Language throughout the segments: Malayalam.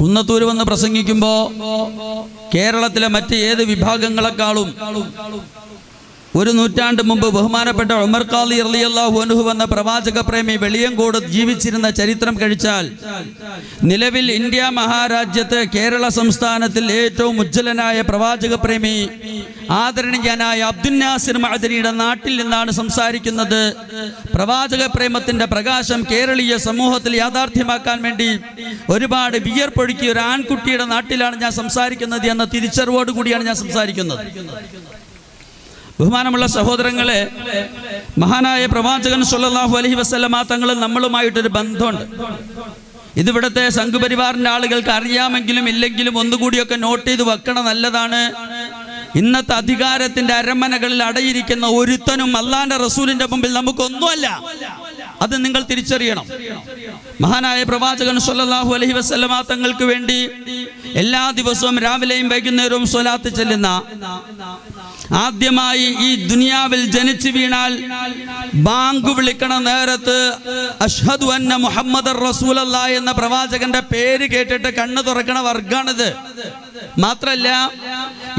കുന്നത്തൂർ വന്ന് പ്രസംഗിക്കുമ്പോൾ കേരളത്തിലെ മറ്റ് ഏത് വിഭാഗങ്ങളെക്കാളും ഒരു നൂറ്റാണ്ട് മുമ്പ് ബഹുമാനപ്പെട്ട ഉമർ ഖാദി റളിയല്ലാഹു അൻഹു എന്ന പ്രവാചക പ്രേമി വെളിയങ്കോട് ജീവിച്ചിരുന്ന ചരിത്രം കഴിച്ചാൽ നിലവിൽ ഇന്ത്യ മഹാരാജ്യത്ത് കേരള സംസ്ഥാനത്തിൽ ഏറ്റവും ഉജ്ജ്വലനായ പ്രവാചക പ്രേമി ആദരണീയനായ അബ്ദുൽ നാസിർ മഅദനിയുടെ നാട്ടിൽ നിന്നാണ് സംസാരിക്കുന്നത്. പ്രവാചക പ്രേമത്തിന്റെ പ്രകാശം കേരളീയ സമൂഹത്തിൽ യാഥാർത്ഥ്യമാക്കാൻ വേണ്ടി ഒരുപാട് വിയർപ്പൊഴുക്കിയ ഒരു ആൺകുട്ടിയുടെ നാട്ടിലാണ് ഞാൻ സംസാരിക്കുന്നത് എന്ന തിരിച്ചറിവോടുകൂടിയാണ് ഞാൻ സംസാരിക്കുന്നത്. ബഹുമാനമുള്ള സഹോദരങ്ങളെ, മഹാനായ പ്രവാചകൻ സ്വല്ലല്ലാഹു അലൈഹി വസല്ലമ തങ്ങൾ നമ്മളുമായിട്ടൊരു ബന്ധമുണ്ട്. ഇതിവിടുത്തെ സംഘപരിവാറിന്റെ ആളുകൾക്ക് അറിയാമെങ്കിലും ഇല്ലെങ്കിലും ഒന്നുകൂടിയൊക്കെ നോട്ട് ചെയ്ത് വെക്കണം, നല്ലതാണ്. ഇന്നത്തെ അധികാരത്തിന്റെ അരമനകളിൽ അടയിരിക്കുന്ന ഒരുത്തനും അള്ളാന്റെ റസൂലിന്റെ മുമ്പിൽ നമുക്കൊന്നുമല്ല. അത് നിങ്ങൾ തിരിച്ചറിയണം. മഹാനായ പ്രവാചകൻ സ്വല്ലല്ലാഹു അലൈഹി വസല്ലമ തങ്ങൾക്ക് വേണ്ടി എല്ലാ ദിവസവും രാവിലെയും വൈകുന്നേരവും സ്വലാത്ത് ചെല്ലുന്ന, ആദ്യമായി ഈ ദുനിയാവിൽ ജനിച്ചു വീണാൽ ബാങ്ക് വിളിക്കണ നേരത്ത് അഷ്ഹദു അന്ന മുഹമ്മദർ റസൂലല്ലാഹ് എന്ന പ്രവാചകന്റെ പേര് കേട്ടിട്ട് കണ്ണ് തുറക്കണ വർഗാണിത്. മാത്രല്ല,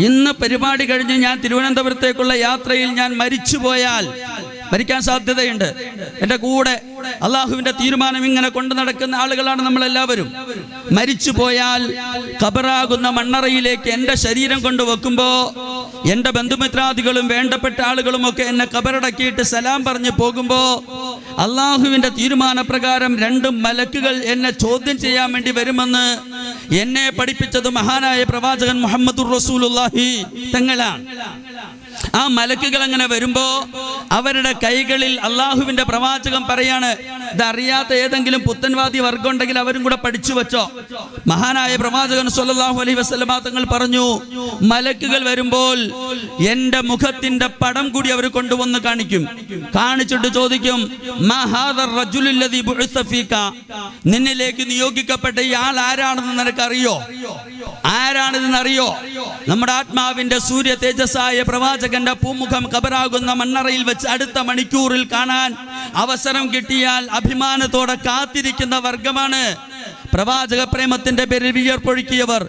ഇന്ന് പരിപാടി കഴിഞ്ഞ് ഞാൻ തിരുവനന്തപുരത്തേക്കുള്ള യാത്രയിൽ ഞാൻ മരിച്ചുപോയാൽ, മരിക്കാൻ സാധ്യതയുണ്ട്, എൻ്റെ കൂടെ അള്ളാഹുവിന്റെ തീരുമാനം ഇങ്ങനെ കൊണ്ടു നടക്കുന്ന ആളുകളാണ് നമ്മളെല്ലാവരും. മരിച്ചു പോയാൽ ഖബറാകുന്ന മണ്ണറയിലേക്ക് എൻ്റെ ശരീരം കൊണ്ട് വെക്കുമ്പോ എൻ്റെ ബന്ധുമിത്രാദികളും വേണ്ടപ്പെട്ട ആളുകളും ഒക്കെ എന്നെ ഖബറടക്കിയിട്ട് സലാം പറഞ്ഞു പോകുമ്പോ അള്ളാഹുവിന്റെ തീരുമാനപ്രകാരം 2 മലക്കുകൾ എന്നെ ചോദ്യം ചെയ്യാൻ വേണ്ടി വരുമെന്ന് എന്നെ പഠിപ്പിച്ചത് മഹാനായ പ്രവാചകൻ മുഹമ്മദുർ റസൂലുള്ളാഹി തങ്ങളാണ്. ആ മലക്കുകൾ അങ്ങനെ വരുമ്പോ അവരുടെ കൈകളിൽ അള്ളാഹുവിന്റെ പ്രവാചകൻ പറയാണ്, ഇതറിയാത്ത ഏതെങ്കിലും പുത്തൻവാദി വർഗം ഉണ്ടെങ്കിൽ അവരും കൂടെ പഠിച്ചു വെച്ചോ. മഹാനായ പ്രവാചകൻ സ്വല്ലല്ലാഹു അലൈഹി വസല്ലമ തങ്ങൾ പറഞ്ഞു, മലക്കുകൾ വരുമ്പോൾ എന്റെ മുഖത്തിന്റെ പടം കൂടി അവർ കൊണ്ടുവന്ന് കാണിക്കും. കാണിച്ചിട്ട് ചോദിക്കും, മാ ഹാദർ റജുലുൽ ലദീ ബുഇസ ഫീക, നിന്നിലേക്ക് നിയോഗിക്കപ്പെട്ട ഈ ആൾ ആരാണെന്ന് നിനക്കറിയോ? ആരാണിതെന്നറിയോ? നമ്മുടെ ആത്മാവിന്റെ സൂര്യ തേജസ്സായ പ്രവാചകന്റെ പൂമുഖം ഖബറാകുന്ന മണ്ണറയിൽ വെച്ച് അടുത്ത മണിക്കൂറിൽ കാണാൻ അവസരം കിട്ടിയാൽ അഭിമാനത്തോടെ കാത്തിരിക്കുന്ന വർഗമാണ്. പ്രവാചക പ്രേമത്തിന്റെ പേരിൽ വിയർപ്പൊഴുക്കിയവർ,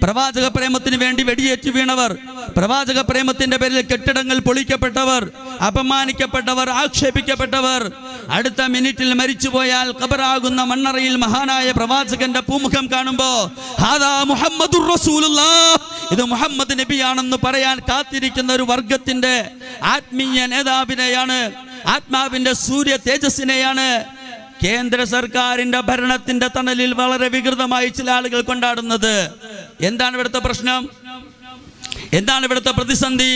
പ്രവാചക പ്രേമത്തിന് വേണ്ടി വെടിയേറ്റ് വീണവർ, പ്രവാചക പ്രേമത്തിന്റെ പേരിൽ കെട്ടിടങ്ങൾ പൊളിക്കപ്പെട്ടവർ, അപമാനിക്കപ്പെട്ടവർ, ആക്ഷേപിക്കപ്പെട്ടവർ, അടുത്ത മിനിറ്റിൽ മരിച്ചുപോയാൽ ഖബറാകുന്ന മണ്ണറയിൽ മഹാനായ പ്രവാചകന്റെ പൂമുഖം കാണുമ്പോ ഹാദാ മുഹമ്മദുർ റസൂലുള്ളാഹ്, ഇത് മുഹമ്മദ് നബിയാണെന്ന് പറയാൻ കാത്തിരിക്കുന്ന ഒരു വർഗത്തിന്റെ ആത്മീയ നേതാവിനെയാണ്, ആത്മാവിന്റെ സൂര്യ തേജസ്സിനെയാണ് കേന്ദ്ര സർക്കാരിന്റെ ഭരണത്തിന്റെ തണലിൽ വളരെ വികൃതമായി ചില ആളുകൾ കൊണ്ടാടുന്നത്. എന്താണ് ഇവിടുത്തെ പ്രശ്നം? എന്താണ് ഇവിടുത്തെ പ്രതിസന്ധി?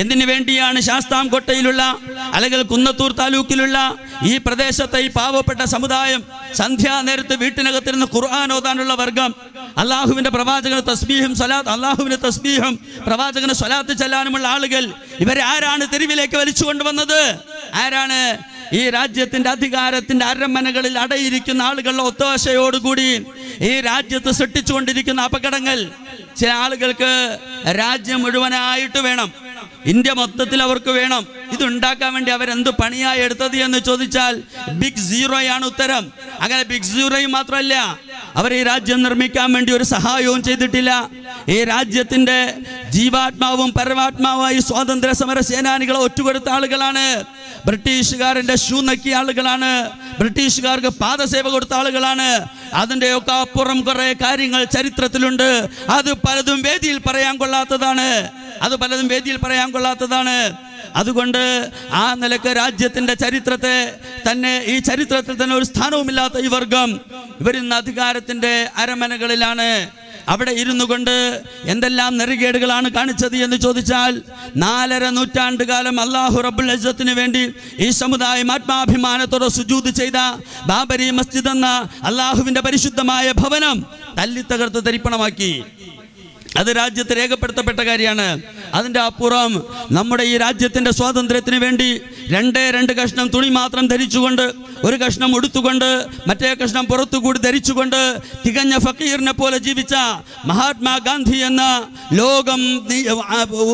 എന്തിനു വേണ്ടിയാണ് ശാസ്താംകോട്ടയിലുള്ള അല്ലെങ്കിൽ കുന്നത്തൂർ താലൂക്കിലുള്ള ഈ പ്രദേശത്തെ ഈ പാവപ്പെട്ട സമുദായം സന്ധ്യാനേരത്ത് വീട്ടിനകത്തിരുന്ന് ഖുർആൻ ഓതാനുള്ള വർഗം, അള്ളാഹുവിന്റെ പ്രവാചകന് തസ്ബീഹും സ്വലാത്ത്, അള്ളാഹുവിന്റെ തസ്ബീഹും പ്രവാചകന് സ്വലാത്ത് ചെല്ലാനുമുള്ള ആളുകൾ, ഇവരെ ആരാണ് തെരുവിലേക്ക് വലിച്ചു കൊണ്ടുവന്നത്? ആരാണ്? ഈ രാജ്യത്തിന്റെ അധികാരത്തിന്റെ അരമനകളിൽ അടയിരിക്കുന്ന ആളുകളുടെ ഒത്താശയോടുകൂടി ഈ രാജ്യത്ത് സൃഷ്ടിച്ചുകൊണ്ടിരിക്കുന്ന അപകടങ്ങൾ. ചില ആളുകൾക്ക് രാജ്യം മുഴുവനായിട്ട് വേണം, ഇന്ത്യ മൊത്തത്തിൽ അവർക്ക് വേണം. ഇതുണ്ടാക്കാൻ വേണ്ടി അവരെന്ത് പണിയായി എടുത്തത് എന്ന് ചോദിച്ചാൽ ബിഗ് സീറോയാണ് ഉത്തരം. അങ്ങനെ ബിഗ് സീറോയും മാത്രമല്ല, അവർ ഈ രാജ്യം നിർമ്മിക്കാൻ വേണ്ടി ഒരു സഹായവും ചെയ്തിട്ടില്ല. ഈ രാജ്യത്തിന്റെ ജീവാത്മാവും പരമാത്മാവായി സ്വാതന്ത്ര്യ സമര സേനാനികളെ ഒറ്റുകൊടുത്ത ആളുകളാണ്. ബ്രിട്ടീഷുകാരന്റെ ഷൂ നക്കിയ ആളുകളാണ്, ബ്രിട്ടീഷുകാർക്ക് പാദസേവ കൊടുത്ത ആളുകളാണ്. അതിൻ്റെയൊക്കെ അപ്പുറം കുറെ കാര്യങ്ങൾ ചരിത്രത്തിലുണ്ട്. അത് പലതും വേദിയിൽ പറയാൻ കൊള്ളാത്തതാണ്. അതുകൊണ്ട് ആ നിലക്ക് രാജ്യത്തിന്റെ ചരിത്രത്തെ തന്നെ, ഈ ചരിത്രത്തിൽ തന്നെ ഒരു സ്ഥാനവുമില്ലാത്ത ഈ വർഗം ഇവരിന്ന് അധികാരത്തിന്റെ അരമനകളിലാണ്. അവിടെ ഇരുന്നു കൊണ്ട് എന്തെല്ലാം നെറികേടുകളാണ് കാണിച്ചത് എന്ന് ചോദിച്ചാൽ 4.5 നൂറ്റാണ്ടുകാലം അല്ലാഹു റബ്ബുൽ ഇസ്സത്തിന് വേണ്ടി ഈ സമുദായം ആത്മാഭിമാനത്തോടെ സുജൂദ് ചെയ്ത ബാബരി മസ്ജിദ് എന്ന അല്ലാഹുവിന്റെ പരിശുദ്ധമായ ഭവനം തല്ലിത്തകർത്ത് തരിപ്പണമാക്കി. അത് രാജ്യത്ത് രേഖപ്പെടുത്തപ്പെട്ട കാര്യമാണ്. അതിൻ്റെ അപ്പുറം നമ്മുടെ ഈ രാജ്യത്തിൻ്റെ സ്വാതന്ത്ര്യത്തിന് വേണ്ടി രണ്ട് കഷ്ണം തുണി മാത്രം ധരിച്ചുകൊണ്ട്, ഒരു കഷ്ണം ഉടുത്തുകൊണ്ട്, മറ്റേ കഷ്ണം പുറത്തുകൂടി ധരിച്ചുകൊണ്ട് തികഞ്ഞ ഫക്കീറിനെ പോലെ ജീവിച്ച മഹാത്മാഗാന്ധി എന്ന ലോകം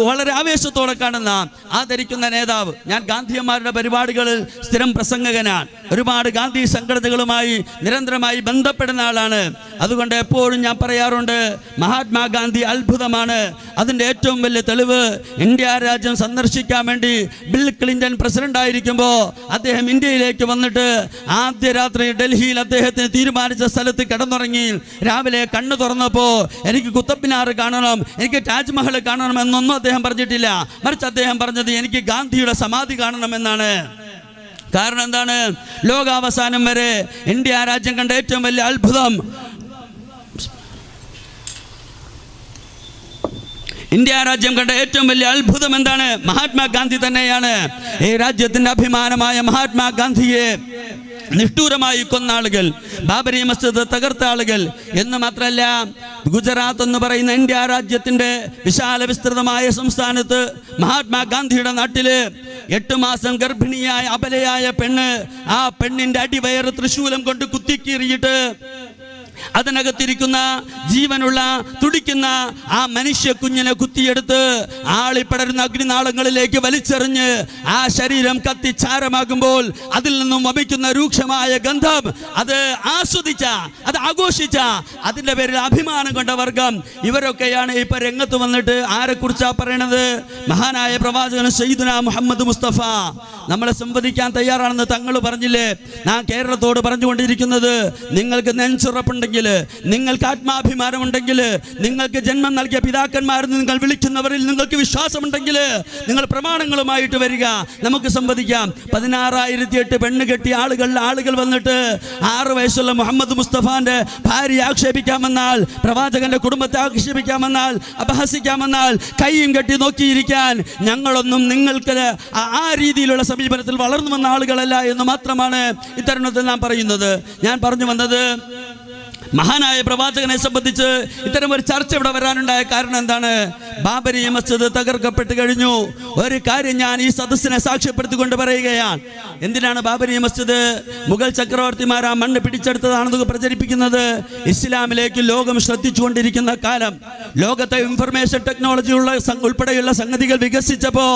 വളരെ ആവേശത്തോടെ കാണുന്ന ആദരിക്കുന്ന നേതാവ്. ഞാൻ ഗാന്ധിയന്മാരുടെ പരിപാടികളിൽ സ്ഥിരം പ്രസംഗകനാണ്. ഒരുപാട് ഗാന്ധി സംഘടനകളുമായി നിരന്തരമായി ബന്ധപ്പെടുന്ന ആളാണ്. അതുകൊണ്ട് എപ്പോഴും ഞാൻ പറയാറുണ്ട്, മഹാത്മാഗാന്ധി അത്ഭുതമാണ്. അതിൻ്റെ ഏറ്റവും വലിയ തെളിവ്, ഇന്ത്യ രാജ്യം സന്ദർശിക്കാൻ വേണ്ടി ബിൽ ക്ലിന്റൺ പ്രസിഡന്റ് ആയിരിക്കുമ്പോൾ അദ്ദേഹം ഇന്ത്യയിലേക്ക് വന്നിട്ട് ആദ്യ രാത്രി ഡൽഹിയിൽ അദ്ദേഹത്തിന് തീരുമാനിച്ച സ്ഥലത്ത് കിടന്നുറങ്ങി. രാവിലെ കണ്ണു തുറന്നപ്പോൾ എനിക്ക് കുത്തബ് മിനാർ കാണണം, എനിക്ക് താജ്മഹൽ കാണണം എന്നൊന്നും അദ്ദേഹം പറഞ്ഞിട്ടില്ല. മറിച്ച് അദ്ദേഹം പറഞ്ഞത് എനിക്ക് ഗാന്ധിയുടെ സമാധി കാണണമെന്നാണ്. കാരണം എന്താണ്? ലോകാവസാനം വരെ ഇന്ത്യ രാജ്യം കണ്ട ഏറ്റവും വലിയ അത്ഭുതം, ഇന്ത്യ രാജ്യം കണ്ട ഏറ്റവും വലിയ അത്ഭുതം എന്താണ്? മഹാത്മാഗാന്ധി തന്നെയാണ്. ഈ രാജ്യത്തിന്റെ അഭിമാനമായ മഹാത്മാഗാന്ധിയെ നിഷ്ഠൂരമായി കൊന്ന ആളുകൾ, ബാബരി മസ്ജിദ് തകർത്ത ആളുകൾ എന്ന് മാത്രമല്ല, ഗുജറാത്ത് എന്ന് പറയുന്ന ഇന്ത്യ രാജ്യത്തിന്റെ വിശാല വിസ്തൃതമായ സംസ്ഥാനത്ത് മഹാത്മാഗാന്ധിയുടെ നാട്ടില് 8 മാസം ഗർഭിണിയായ അബലയായ പെണ്ണ്, ആ പെണ്ണിന്റെ അടിവയറ് തൃശൂലം കൊണ്ട് കുത്തിക്കീറിയിട്ട് അതിനകത്തിരിക്കുന്ന ജീവനുള്ള തുടിക്കുന്ന ആ മനുഷ്യ കുഞ്ഞിനെ കുത്തിയെടുത്ത് ആളിപ്പടരുന്ന അഗ്നിനാളങ്ങളിലേക്ക് വലിച്ചെറിഞ്ഞ് ആ ശരീരം കത്തിച്ചാരമാകുമ്പോൾ അതിൽ നിന്നും വമിക്കുന്ന രൂക്ഷമായ ഗന്ധം അത് ആസ്വദിച്ച, അത് ആഘോഷിച്ച, അതിൻ്റെ പേരിൽ അഭിമാനം കൊണ്ട വർഗം ഇവരൊക്കെയാണ് ഇപ്പൊ രംഗത്ത് വന്നിട്ട് ആരെക്കുറിച്ചാ പറയണത്? മഹാനായ പ്രവാചകൻ സയ്യിദുനാ മുഹമ്മദ് മുസ്തഫ നമ്മളെ സംവദിക്കാൻ തയ്യാറാണെന്ന് തങ്ങൾ പറഞ്ഞില്ലേ? ഞാൻ കേരളത്തോട് പറഞ്ഞുകൊണ്ടിരിക്കുന്നത്, നിങ്ങൾക്ക് നെഞ്ചുറപ്പുണ്ടെങ്കിൽ, നിങ്ങൾക്ക് ആത്മാഭിമാനമുണ്ടെങ്കിൽ, നിങ്ങൾക്ക് ജന്മം നൽകിയ പിതാക്കന്മാരെന്ന് നിങ്ങൾ വിളിക്കുന്നവരിൽ നിങ്ങൾക്ക് വിശ്വാസമുണ്ടെങ്കിൽ നിങ്ങൾ പ്രമാണങ്ങളുമായിട്ട് വരിക, നമുക്ക് സംവദിക്കാം. 16,008 പെണ്ണ് കെട്ടിയ ആളുകൾ വന്നിട്ട് 6 വയസ്സുള്ള മുഹമ്മദ് മുസ്തഫാന്റെ ഭാര്യയെ ആക്ഷേപിക്കാമെന്നാൽ, പ്രവാചകന്റെ കുടുംബത്തെ ആക്ഷേപിക്കാമെന്നാൽ, അപഹസിക്കാമെന്നാൽ കൈയും കെട്ടി നോക്കിയിരിക്കാൻ ഞങ്ങളൊന്നും നിങ്ങൾക്ക് ആ രീതിയിലുള്ള സമീപനത്തിൽ വളർന്നു വന്ന ആളുകളല്ല എന്ന് മാത്രമാണ് ഇത്തരുണത്തിൽ നാം പറയുന്നത്. ഞാൻ പറഞ്ഞു വന്നത്, മഹാനായ പ്രവാചകനെ സംബന്ധിച്ച് ഇത്തരം ഒരു ചർച്ച ഇവിടെ വരാനുണ്ടായ കാരണം എന്താണ്? ബാബരി മസ്ജിദ് തകർക്കപ്പെട്ട് കഴിഞ്ഞു. ഒരു കാര്യം ഞാൻ ഈ സദസ്സിനെ സാക്ഷ്യപ്പെടുത്തിക്കൊണ്ട് പറയുകയാണ്. എന്തിനാണ് ബാബരി മസ്ജിദ്? മുഗൾ ചക്രവർത്തിമാർ ആ മണ്ണ് പിടിച്ചെടുത്തതാണെന്ന് പ്രചരിപ്പിക്കുന്നത്. ഇസ്ലാമിലേക്ക് ലോകം ശ്രദ്ധിച്ചുകൊണ്ടിരിക്കുന്ന കാലം, ലോകത്തെ ഇൻഫർമേഷൻ ടെക്നോളജി ഉൾപ്പെടെയുള്ള സംഗതികൾ വികസിച്ചപ്പോ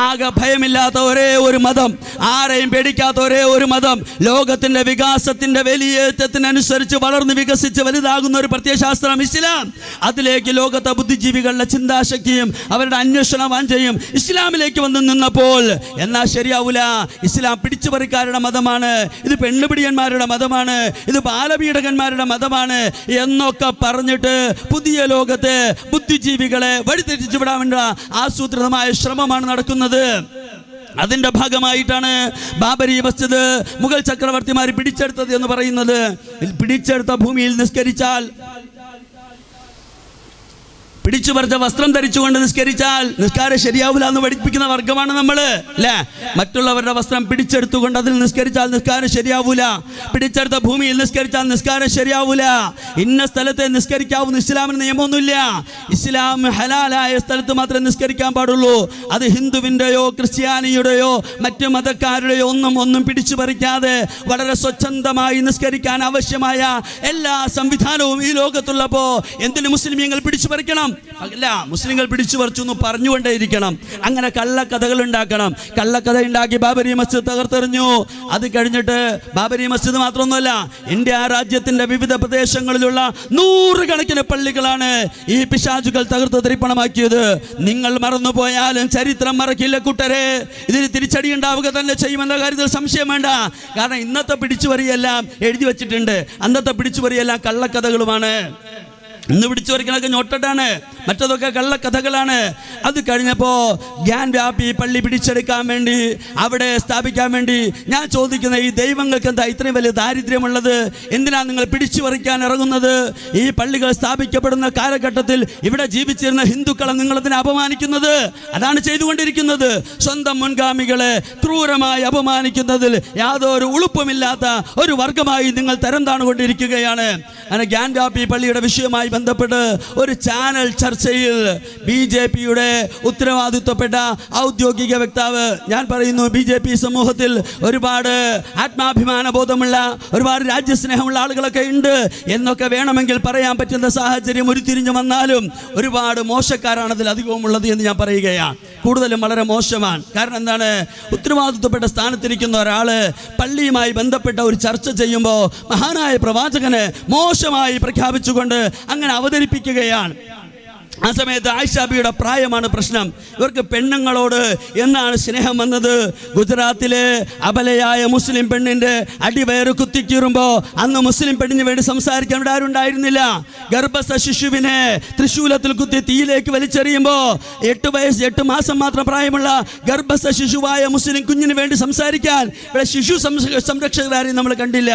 ആകെ ഭയമില്ലാത്ത ഒരേ ഒരു മതം, ആരെയും പേടിക്കാത്ത ഒരേ ഒരു മതം, ലോകത്തിന്റെ വികാസത്തിന്റെ വലിയേറ്റത്തിനനുസരിച്ച് വളർന്ന് വികസിച്ച് വലുതാകുന്ന ഒരു പ്രത്യയശാസ്ത്രം ഇസ്ലാം. അതിലേക്ക് ലോകത്തെ ബുദ്ധിജീവികളുടെ ചിന്താശക്തിയും അവരുടെ അന്വേഷണ വാഞ്ചയും ഇസ്ലാമിലേക്ക് വന്ന് നിന്നപ്പോൾ, എന്നാൽ ശരിയാവൂല, ഇസ്ലാം പിടിച്ചുപറിക്കാരുടെ മതമാണ്, ഇത് പെണ്ണുപിടിയന്മാരുടെ മതമാണ്, ഇത് ബാലപീഡകന്മാരുടെ മതമാണ് എന്നൊക്കെ പറഞ്ഞിട്ട് പുതിയ ലോകത്തെ ബുദ്ധിജീവികളെ വഴിതെറ്റിച്ചു വിടാൻ വേണ്ട ആസൂത്രിതമായ ശ്രമമാണ് നടക്കുന്നത്. അതിന്റെ ഭാഗമായിട്ടാണ് ബാബരി മസ്ജിദ് മുഗൾ ചക്രവർത്തിമാർ പിടിച്ചെടുത്തത് എന്ന് പറയുന്നത്. പിടിച്ചെടുത്ത ഭൂമിയിൽ നിസ്കരിച്ചാൽ, പിടിച്ചു പറിച്ച വസ്ത്രം ധരിച്ചുകൊണ്ട് നിസ്കരിച്ചാൽ നിസ്കാരം ശരിയാവില്ല എന്ന് പഠിപ്പിക്കുന്ന വർഗമാണ് നമ്മൾ, അല്ലേ? മറ്റുള്ളവരുടെ വസ്ത്രം പിടിച്ചെടുത്തുകൊണ്ട് അതിൽ നിസ്കരിച്ചാൽ നിസ്കാരം ശരിയാവൂല. പിടിച്ചെടുത്ത ഭൂമിയിൽ നിസ്കരിച്ചാൽ നിസ്കാരം ശരിയാവൂല. ഇന്ന സ്ഥലത്തെ നിസ്കരിക്കാവുന്ന ഇസ്ലാമിന് നിയമമൊന്നുമില്ല. ഇസ്ലാം ഹലാലായ സ്ഥലത്ത് മാത്രമേ നിസ്കരിക്കാൻ പാടുള്ളൂ. അത് ഹിന്ദുവിൻ്റെയോ ക്രിസ്ത്യാനിയുടെയോ മറ്റു മതക്കാരുടെയോ ഒന്നും പിടിച്ചു പറിക്കാതെ വളരെ സ്വച്ഛന്തമായി നിസ്കരിക്കാൻ ആവശ്യമായ എല്ലാ സംവിധാനവും ഈ ലോകത്തുള്ളപ്പോ എന്തിന് മുസ്ലിമീങ്ങൾ പിടിച്ചു പറിക്കണം? അല്ല, മുസ്ലിങ്ങൾ പിടിച്ചു പറിച്ചു എന്ന് പറഞ്ഞുകൊണ്ടേയിരിക്കണം. അങ്ങനെ കള്ളക്കഥകൾ ഉണ്ടാക്കണം. കള്ളക്കഥ ഉണ്ടാക്കി ബാബരി മസ്ജിദ് തകർത്തെറിഞ്ഞു. അത് കഴിഞ്ഞിട്ട് ബാബരി മസ്ജിദ് മാത്രമൊന്നുമല്ല, ഇന്ത്യ രാജ്യത്തിന്റെ വിവിധ പ്രദേശങ്ങളിലുള്ള 100 കണക്കിന് പള്ളികളാണ് ഈ പിശാചുകൾ തകർത്ത് തരിപ്പണമാക്കിയത്. നിങ്ങൾ മറന്നുപോയാലും ചരിത്രം മറക്കില്ല കൂട്ടരെ. ഇതിന് തിരിച്ചടി ഉണ്ടാവുക തന്നെ ചെയ്യുമെന്ന കാര്യത്തിൽ സംശയം വേണ്ട. കാരണം ഇന്നത്തെ പിടിച്ചുപറിയെല്ലാം എഴുതി വെച്ചിട്ടുണ്ട്, അന്നത്തെ പിടിച്ചുപറിയെല്ലാം കള്ളക്കഥകളുമാണ്. ഇന്ന് പിടിച്ചു പറിക്കണൊക്കെ ഞൊട്ടാണ്, മറ്റതൊക്കെ കള്ളക്കഥകളാണ്. അത് കഴിഞ്ഞപ്പോൾ ഗ്യാൻ വ്യാപി പള്ളി പിടിച്ചെടുക്കാൻ വേണ്ടി, അവിടെ സ്ഥാപിക്കാൻ വേണ്ടി ഞാൻ ചോദിക്കുന്ന, ഈ ദൈവങ്ങൾക്ക് എന്താ ഇത്രയും വലിയ ദാരിദ്ര്യമുള്ളത്? എന്തിനാണ് നിങ്ങൾ പിടിച്ചു പറിക്കാൻ ഇറങ്ങുന്നത്? ഈ പള്ളികൾ സ്ഥാപിക്കപ്പെടുന്ന കാലഘട്ടത്തിൽ ഇവിടെ ജീവിച്ചിരുന്ന ഹിന്ദുക്കളെ നിങ്ങളതിനെ അപമാനിക്കുന്നത്. അതാണ് ചെയ്തുകൊണ്ടിരിക്കുന്നത്. സ്വന്തം മുൻഗാമികളെ ക്രൂരമായി അപമാനിക്കുന്നതിൽ യാതൊരു ഉളുപ്പുമില്ലാത്ത ഒരു വർഗമായി നിങ്ങൾ തരം താണുകൊണ്ടിരിക്കുകയാണ്. അങ്ങനെ ഗ്യാൻ വ്യാപി പള്ളിയുടെ വിഷയമായി ബന്ധപ്പെട്ട് ഒരു ചാനൽ ചർച്ചയിൽ BJPയുടെ ഉത്തരവാദിത്വപ്പെട്ട ഔദ്യോഗിക വക്താവ് ഞാൻ പറയുന്നു, BJP സമൂഹത്തിൽ ഒരുപാട് ആത്മാഭിമാന ബോധമുള്ള ഒരുപാട് രാജ്യസ്നേഹമുള്ള ആളുകളൊക്കെ ഉണ്ട് എന്നൊക്കെ വേണമെങ്കിൽ പറയാൻ പറ്റുന്ന സാഹചര്യം ഉരുത്തിരിഞ്ഞു വന്നാലും ഒരുപാട് മോശക്കാരാണ് അതിൽ അധികവും ഉള്ളത് എന്ന് ഞാൻ പറയുകയാണ്. കൂടുതലും വളരെ മോശമാണ്. കാരണം എന്താണ്? ഉത്തരവാദിത്വപ്പെട്ട സ്ഥാനത്തിരിക്കുന്ന ഒരാള് പള്ളിയുമായി ബന്ധപ്പെട്ട ഒരു ചർച്ച ചെയ്യുമ്പോൾ മഹാനായ പ്രവാചകന് മോശമായി പ്രഖ്യാപിച്ചുകൊണ്ട് അങ്ങനെ അവതരിപ്പിക്കുകയാണ്. ആ സമയത്ത് ആയിഷാബിയുടെ പ്രായമാണ് പ്രശ്നം. ഇവർക്ക് പെണ്ണുങ്ങളോട് എന്നാണ് സ്നേഹം വന്നത്. ഗുജറാത്തിലെ അബലയായ മുസ്ലിം പെണ്ണിൻ്റെ അടിവയറ് കുത്തിക്കീറുമ്പോൾ അന്ന് മുസ്ലിം പെണ്ണിന് വേണ്ടി സംസാരിക്കാൻ ഇവിടെ ആരും ഉണ്ടായിരുന്നില്ല. ഗർഭസ്ഥ ശിശുവിനെ തൃശൂലത്തിൽ കുത്തി തീയിലേക്ക് വലിച്ചെറിയുമ്പോൾ 8 മാസം മാത്രം പ്രായമുള്ള ഗർഭസ്ഥ ശിശുവായ മുസ്ലിം കുഞ്ഞിന് വേണ്ടി സംസാരിക്കാൻ ഇവിടെ ശിശു സംരക്ഷകരാരെയും നമ്മൾ കണ്ടില്ല.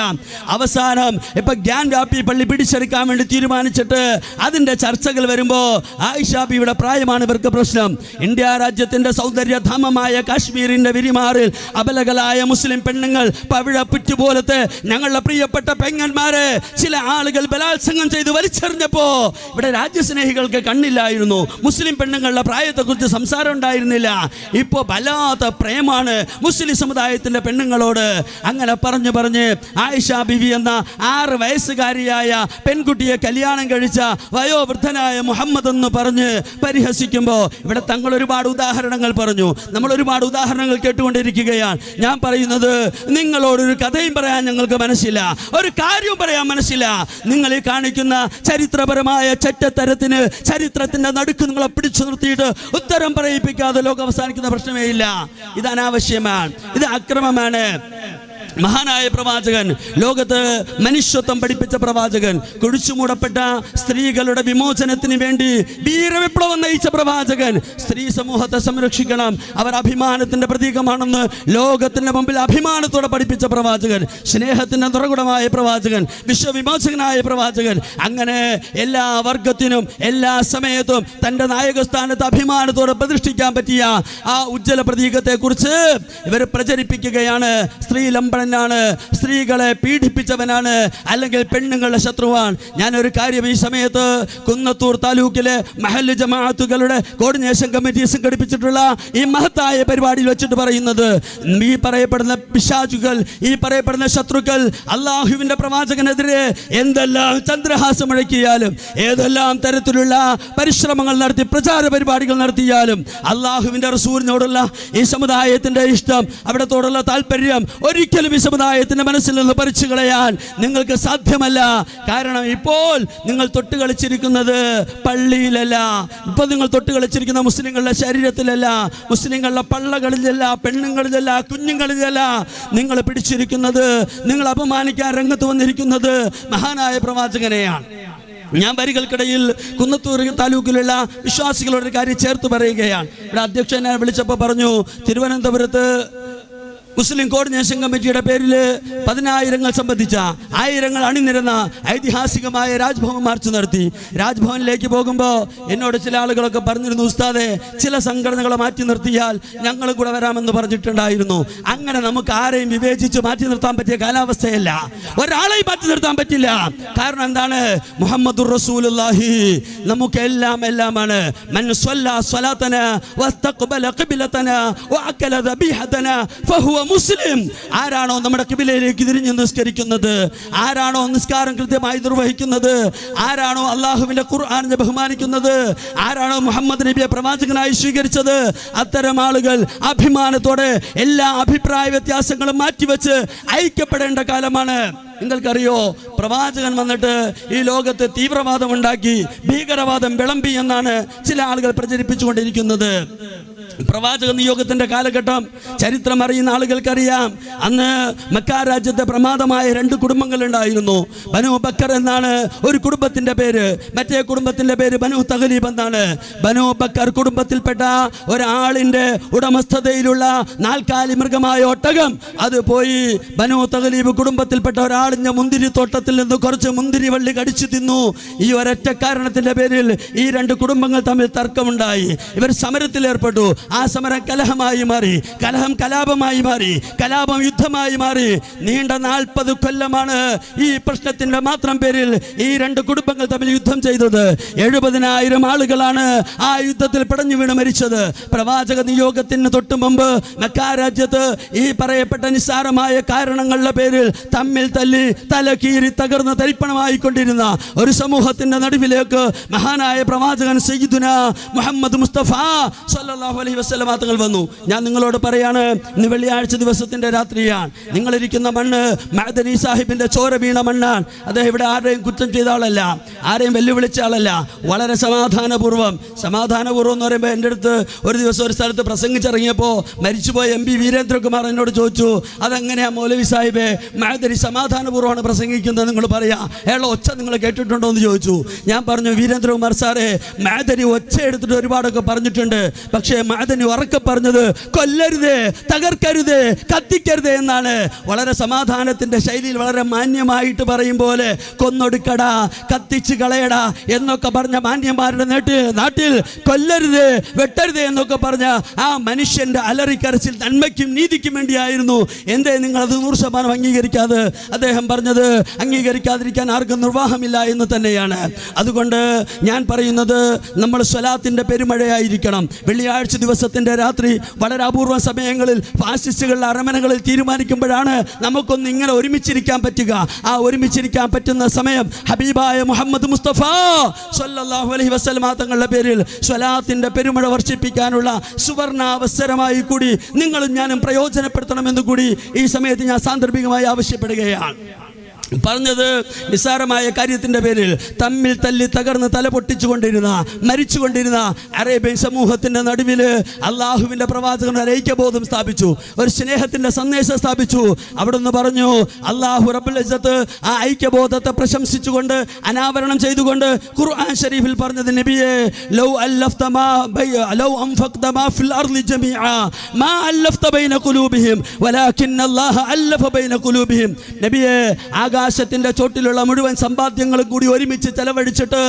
അവസാനം ഇപ്പൊ ഗ്യാൻ വ്യാപി പള്ളി പിടിച്ചെടുക്കാൻ വേണ്ടി തീരുമാനിച്ചിട്ട് അതിൻ്റെ ചർച്ചകൾ വരുമ്പോൾ ആയിഷാബിയുടെ പ്രായമാണ് ഇവർക്ക് പ്രശ്നം. ഇന്ത്യ രാജ്യത്തിന്റെ സൗന്ദര്യധാമമായ കാശ്മീരിന്റെ വിരിമാറിൽ അബലകളായ മുസ്ലിം പെണ്ണുങ്ങൾ പവിഴപ്പുറ്റു പോലത്തെ ഞങ്ങളുടെ പ്രിയപ്പെട്ട പെങ്ങന്മാരെ ചില ആളുകൾ ബലാത്സംഗം ചെയ്ത് വലിച്ചെറിഞ്ഞപ്പോ ഇവിടെ രാജ്യസ്നേഹികൾക്ക് കണ്ണില്ലായിരുന്നു. മുസ്ലിം പെണ്ണുങ്ങളുടെ പ്രായത്തെക്കുറിച്ച് സംസാരം ഉണ്ടായിരുന്നില്ല. ഇപ്പോ വല്ലാത്ത പ്രേമാണ് മുസ്ലിം സമുദായത്തിന്റെ പെണ്ണുങ്ങളോട്. അങ്ങനെ പറഞ്ഞ് ആയിഷ ബിവി എന്ന 6 വയസ്സുകാരിയായ പെൺകുട്ടിയെ കല്യാണം കഴിച്ച വയോവൃദ്ധനായ മുഹമ്മദ് എന്ന് പറഞ്ഞ് പരിഹസിക്കുമ്പോൾ ഇവിടെ തങ്ങൾ ഒരുപാട് ഉദാഹരണങ്ങൾ പറഞ്ഞു. നമ്മൾ ഒരുപാട് ഉദാഹരണങ്ങൾ കേട്ടുകൊണ്ടിരിക്കുകയാണ്. ഞാൻ പറയുന്നത്, നിങ്ങളോടൊരു കഥയും പറയാൻ ഞങ്ങൾക്ക് മനസ്സില്ല, ഒരു കാര്യവും പറയാൻ മനസ്സില്ല. നിങ്ങൾ ഈ കാണിക്കുന്ന ചരിത്രപരമായ ചെറ്റത്തരത്തിന് ചരിത്രത്തിന്റെ നടുക്ക് നിങ്ങളെ പിടിച്ചു നിർത്തിയിട്ട് ഉത്തരം പറയിപ്പിക്കാതെ ലോകം അവസാനിക്കുന്ന പ്രശ്നമേ ഇല്ല. ഇത് അനാവശ്യമാണ്, ഇത് അക്രമമാണ്. മഹാനായ പ്രവാചകൻ, ലോകത്ത് മനുഷ്യത്വം പഠിപ്പിച്ച പ്രവാചകൻ, കുഴിച്ചുമൂടപ്പെട്ട സ്ത്രീകളുടെ വിമോചനത്തിന് വേണ്ടി വീരവിപ്ലവം നയിച്ച പ്രവാചകൻ, സ്ത്രീ സമൂഹത്തെ സംരക്ഷിക്കണം, അവർ അഭിമാനത്തിന്റെ പ്രതീകമാണെന്ന് ലോകത്തിന്റെ മുമ്പിൽ അഭിമാനത്തോടെ പഠിപ്പിച്ച പ്രവാചകൻ, സ്നേഹത്തിന്റെ നിറകുടമായ പ്രവാചകൻ, വിശ്വവിമോചകനായ പ്രവാചകൻ. അങ്ങനെ എല്ലാ വർഗത്തിനും എല്ലാ സമയത്തും തൻ്റെ നായകസ്ഥാനത്ത് അഭിമാനത്തോടെ പ്രതിഷ്ഠിക്കാൻ പറ്റിയ ആ ഉജ്ജ്വല പ്രതീകത്തെ കുറിച്ച് ഇവർ പ്രചരിപ്പിക്കുകയാണ്. സ്ത്രീ ലംബനാണ്, സ്ത്രീകളെ പീഡിപ്പിച്ചവനാണ്, അല്ലെങ്കിൽ പെണ്ണുങ്ങളുടെ ശത്രുവാണ്. ഞാനൊരു കാര്യം ഈ സമയത്ത് കുന്നത്തൂർ താലൂക്കിലെ മഹല്ല് ജമാഅത്തുകളുടെ കോർഡിനേഷൻ കമ്മിറ്റി സംഘടിപ്പിച്ചിട്ടുള്ള ഈ മഹത്തായ പരിപാടിയിൽ വെച്ചിട്ട് പറയുന്നത്, ഈ പറയപ്പെടുന്ന പിശാചുകൾ, ഈ പറയപ്പെടുന്ന ശത്രുക്കൾ അള്ളാഹുവിന്റെ പ്രവാചകനെതിരെ എന്തെല്ലാം ചന്ദ്രഹാസം മുഴക്കിയാലും ഏതെല്ലാം തരത്തിലുള്ള പരിശ്രമങ്ങൾ നടത്തി പ്രചാര പരിപാടികൾ നടത്തിയാലും അള്ളാഹുവിന്റെ റസൂലിനോടുള്ള ഈ സമുദായത്തിന്റെ ഇഷ്ടം, അവിടത്തോടുള്ള താല്പര്യം ഒരിക്കലും ഈ സമുദായത്തിന്റെ മനസ്സിൽ നിന്ന് പറിച്ചു കളയാൻ നിങ്ങൾക്ക് സാധ്യമല്ല. കാരണം ഇപ്പോൾ നിങ്ങൾ തൊട്ട് കളിച്ചിരിക്കുന്നത് പള്ളിയിലല്ല, ഇപ്പോൾ നിങ്ങൾ തൊട്ട് കളിച്ചിരിക്കുന്ന മുസ്ലിങ്ങളുടെ ശരീരത്തിലല്ല, മുസ്ലിങ്ങളുടെ പള്ളകളിലല്ല, പെണ്ണുങ്ങളിലല്ല, കുഞ്ഞുങ്ങളിലല്ല. നിങ്ങൾ പിടിച്ചിരിക്കുന്നത്, നിങ്ങൾ അപമാനിക്കാൻ രംഗത്ത് വന്നിരിക്കുന്നത് മഹാനായ പ്രവാചകനെയാണ്. ഞാൻ വരികൾക്കിടയിൽ കുന്നത്തൂർ താലൂക്കിലുള്ള വിശ്വാസികളോട് ഒരു കാര്യം ചേർത്ത് പറയുകയാണ്. ഇവിടെ അധ്യക്ഷനെ വിളിച്ചപ്പോൾ പറഞ്ഞു, തിരുവനന്തപുരത്ത് മുസ്ലിം കോർഡിനേഷൻ കമ്മിറ്റിയുടെ പേരിൽ 10,000 സംബന്ധിച്ച 1000 അണിനിരന്ന ഐതിഹാസികമായ രാജ്ഭവൻ മാർച്ച് നടത്തി. രാജ്ഭവനിലേക്ക് പോകുമ്പോൾ എന്നോട് ചില ആളുകളൊക്കെ പറഞ്ഞിരുന്നു, ഉസ്താദെ, ചില സംഘടനകളെ മാറ്റി നിർത്തിയാൽ ഞങ്ങളും കൂടെ വരാമെന്ന് പറഞ്ഞിട്ടുണ്ടായിരുന്നു. അങ്ങനെ നമുക്ക് ആരെയും വിവേചിച്ച് മാറ്റി നിർത്താൻ പറ്റിയ കാലാവസ്ഥയല്ല, ഒരാളെയും മാറ്റി നിർത്താൻ പറ്റില്ല. കാരണം എന്താണ്? മുഹമ്മദുർ റസൂലുള്ളാഹി നമുക്ക് എല്ലാമാണ്. മൻ സ്വല്ലാ സ്വലാതന വസ്തഖ്ബല ഖിബ്ലതന വഅകല ദബീഹതന ഫഹുവ മുസ്ലിം. ആരാണോ നമ്മുടെ ഖിബിലയിലേക്ക് തിരിഞ്ഞ് നിസ്കരിക്കുന്നത്, ആരാണോ നിസ്കാരം കൃത്യമായി നിർവഹിക്കുന്നത്, ആരാണോ അള്ളാഹുവിന്റെ ഖുർആനെ ബഹുമാനിക്കുന്നത്, ആരാണോ മുഹമ്മദ് നബിയെ പ്രവാചകനായി സ്വീകരിച്ചത്, അത്തരം ആളുകൾ അഭിമാനത്തോടെ എല്ലാ അഭിപ്രായ വ്യത്യാസങ്ങളും മാറ്റിവെച്ച് ഐക്യപ്പെടേണ്ട കാലമാണ്. നിങ്ങൾക്കറിയോ, പ്രവാചകൻ വന്നിട്ട് ഈ ലോകത്ത് തീവ്രവാദം ഉണ്ടാക്കി, ഭീകരവാദം വിളമ്പി എന്നാണ് ചില ആളുകൾ പ്രചരിപ്പിച്ചുകൊണ്ടിരിക്കുന്നത്. പ്രവാചക നിയോഗത്തിന്റെ കാലഘട്ടം ചരിത്രം അറിയുന്ന ആളുകൾക്കറിയാം. അന്ന് മക്ക രാജ്യത്തെ പ്രമാദമായ 2 കുടുംബങ്ങൾ ഉണ്ടായിരുന്നു. ബനു ബക്കർ എന്നാണ് ഒരു കുടുംബത്തിന്റെ പേര്, മറ്റേ കുടുംബത്തിന്റെ പേര് ബനു തഗ്ലീബ് എന്നാണ്. ബനു ബക്കർ കുടുംബത്തിൽപ്പെട്ട ഒരാളിന്റെ ഉടമസ്ഥതയിലുള്ള 4 കാലി മൃഗമായ ഒട്ടകം അത് പോയി ബനു തഗ്ലീബ് കുടുംബത്തിൽപ്പെട്ട ഒരാളിന്റെ മുന്തിരിത്തോട്ടത്തിൽ നിന്ന് കുറച്ച് മുന്തിരി വള്ളി കടിച്ചു തിന്നു. ഈ ഒരൊറ്റ കാരണത്തിന്റെ പേരിൽ ഈ 2 കുടുംബങ്ങൾ തമ്മിൽ തർക്കമുണ്ടായി. ഇവർ സമരത്തിലേർപ്പെട്ടു. ആ സമരം കലഹമായി മാറി, കലഹം കലാപമായി മാറി, കലാപം യുദ്ധമായി മാറി. നീണ്ട 40 കൊല്ലമാണ് ഈ പ്രശ്നത്തിന്റെ മാത്രം പേരിൽ ഈ 2 കുടുംബങ്ങൾ തമ്മിൽ യുദ്ധം ചെയ്തത്. 70,000 ആളുകളാണ് ആ യുദ്ധത്തിൽ പിടഞ്ഞു വീണ് മരിച്ചത്. പ്രവാചക നിയോഗത്തിന് തൊട്ടു മുമ്പ് മക്ക രാജ്യത്ത് ഈ പറയപ്പെട്ട നിസ്സാരമായ കാരണങ്ങളുടെ പേരിൽ തമ്മിൽ തല്ലി തലകീറി തകർന്ന് തരിപ്പണമായിക്കൊണ്ടിരുന്ന ഒരു സമൂഹത്തിന്റെ നടുവിലേക്ക് മഹാനായ പ്രവാചകൻ സയ്യിദുന മുഹമ്മദ് മുസ്തഫ സല്ലല്ലാഹു അലൈഹി വസല്ലം തങ്ങൾ വന്നു. ഞാൻ നിങ്ങളോട് പറയാണ്, ഇന്ന് വെള്ളിയാഴ്ച ദിവസത്തിന്റെ രാത്രിയാണ്. നിങ്ങളിരിക്കുന്ന മണ്ണ് മഅദനി സാഹിബിന്റെ ചോര വീണ മണ്ണാണ്. അദ്ദേഹം ഇവിടെ ആരെയും കുറ്റം ചെയ്ത ആളല്ല, ആരെയും വെല്ലുവിളിച്ച ആളല്ല. വളരെ സമാധാനപൂർവ്വം എന്ന് പറയുമ്പോൾ എൻ്റെ അടുത്ത് ഒരു ദിവസം ഒരു സ്ഥലത്ത് പ്രസംഗിച്ചിറങ്ങിയപ്പോൾ മരിച്ചുപോയ MP വീരേന്ദ്രകുമാർ എന്നോട് ചോദിച്ചു, അതെങ്ങനെയാ മൗലവി സാഹിബേ മഅദനി സമാധാനപൂർവ്വമാണ് പ്രസംഗിക്കുന്നത് നിങ്ങൾ പറയാ, അയാളുടെ ഒച്ച നിങ്ങൾ കേട്ടിട്ടുണ്ടോ എന്ന് ചോദിച്ചു. ഞാൻ പറഞ്ഞു, വീരേന്ദ്രകുമാർ സാറേ, മഅദനി ഒച്ച എടുത്തിട്ട് ഒരുപാടൊക്കെ പറഞ്ഞിട്ടുണ്ട്, പക്ഷേ മഅദനി ഉറക്കെ പറഞ്ഞത് കൊല്ലരുതേ, തകർക്കരുതേ, കത്തിക്കരുതേ എന്നാണ്. വളരെ സമാധാനത്തിന്റെ ശൈലിയിൽ വളരെ മാന്യമായിട്ട് പറയും പോലെ കൊന്നൊടുക്കടാ, കത്തിച്ച് കളയടാ എന്നൊക്കെ പറഞ്ഞ മാന്യന്മാരുടെ നാട്ടിൽ കൊല്ലരുതേ, വെട്ടരുതേ എന്നൊക്കെ പറഞ്ഞ ആ മനുഷ്യന്റെ അലറിക്കരച്ചിൽ നന്മയ്ക്കും നീതിക്കും വേണ്ടിയായിരുന്നു. എന്തേ നിങ്ങൾ അത് 100% അംഗീകരിക്കാതെ? അദ്ദേഹം പറഞ്ഞത് അംഗീകരിക്കാതിരിക്കാൻ ആർക്കും നിർവാഹമില്ല എന്ന് തന്നെയാണ്. അതുകൊണ്ട് ഞാൻ പറയുന്നത്, നമ്മൾ സ്വലാത്തിന്റെ പെരുമഴയായിരിക്കണം. വെള്ളിയാഴ്ച ദിവസത്തിന്റെ രാത്രി വളരെ അപൂർവ സമയങ്ങളിൽ ഫാസിസ്റ്റുകളുടെ അരമനകളിൽ തീരുമാനിക്കുമ്പോഴാണ് നമുക്കൊന്ന് ഇങ്ങനെ ഒരുമിച്ചിരിക്കാൻ പറ്റുക. ആ ഒരുമിച്ചിരിക്കാൻ പറ്റുന്ന സമയം ഹബീബായ മുഹമ്മദ് മുസ്തഫ സല്ലല്ലാഹു അലൈഹി വസല്ലം തങ്ങളുടെ പേരിൽ സ്വലാത്തിന്റെ പെരുമഴ വർഷിപ്പിക്കാനുള്ള സുവർണാവസരമായി കൂടി നിങ്ങളും ഞാനും പ്രയോജനപ്പെടുത്തണമെന്ന് കൂടി ഈ സമയത്ത് ഞാൻ സാന്ദർഭികമായി ആവശ്യപ്പെടുകയാണ്. പറഞ്ഞത് നിസ്സാരമായ കാര്യത്തിന്റെ പേരിൽ തമ്മിൽ തല്ലി തകർന്ന് തല പൊട്ടിച്ചുകൊണ്ടിരുന്ന മരിച്ചുകൊണ്ടിരുന്ന അറേബ്യൻ സമൂഹത്തിന്റെ നടുവിൽ അള്ളാഹുവിന്റെ പ്രവാചകൻ ഒരു ഐക്യബോധം സ്ഥാപിച്ചു, ഒരു സ്നേഹത്തിന്റെ സന്ദേശം സ്ഥാപിച്ചു. അവിടുന്ന് പറഞ്ഞു, അള്ളാഹു റബ്ബുൽ ഇസ്സത്ത് ആ ഐക്യബോധത്തെ പ്രശംസിച്ചുകൊണ്ട് അനാവരണം ചെയ്തുകൊണ്ട് ഖുർആൻ ശരീഫിൽ പറഞ്ഞത്, നബിയെ ലൗ അൻഫഖ്ത മാ ഫിൽ അർളി ജമീഅ മാ അല്ലഫ്ത ബൈന ഖുലൂബിഹിം വലാകിൻ അല്ലാഹ അല്ലഫ ബൈന ഖുലൂബിഹിം. നബിയെ, ആകാശത്തിന്റെ ചോട്ടിലുള്ള മുഴുവൻ സമ്പാദ്യങ്ങളും കൂടി ഒരുമിച്ച് ചെലവഴിച്ചിട്ട്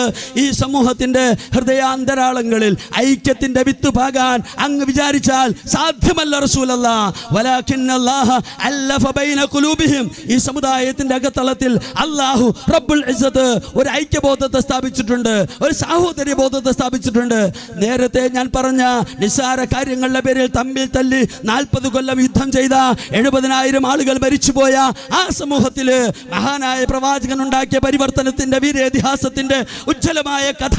ഈ സമൂഹത്തിന്റെ ഹൃദയാന്തരാളങ്ങളിൽ ഐക്യത്തിന്റെ വിത്ത് പാകാൻ അങ്ങ് വിചാരിച്ചാൽ സാധ്യമല്ല റസൂലല്ലാഹ്. വലാകിന്നല്ലാഹ അല്ലഫ ബൈന ഖുലൂബിഹിം. ഈ സമുദായത്തിന്റെ അകത്തളത്തിൽ അല്ലാഹു റബ്ബുൽ ഇസ്സത്ത് ഒരു ഐക്യബോധത്തെ സ്ഥാപിച്ചിട്ടുണ്ട്, ഒരു സാഹോദര്യ ബോധത്തെ സ്ഥാപിച്ചിട്ടുണ്ട്. നേരത്തെ ഞാൻ പറഞ്ഞ നിസ്സാര കാര്യങ്ങളുടെ പേരിൽ തമ്മിൽ തല്ലി 40 കൊല്ലം യുദ്ധം ചെയ്ത 70,000 ആളുകൾ മരിച്ചുപോയ ആ സമൂഹത്തിൽ മഹാനായ പ്രവാചകൻ ഉണ്ടാക്കിയ പരിവർത്തനത്തിന്റെ വീരേതിഹാസത്തിന്റെ ഉജ്ജ്വലമായ കഥ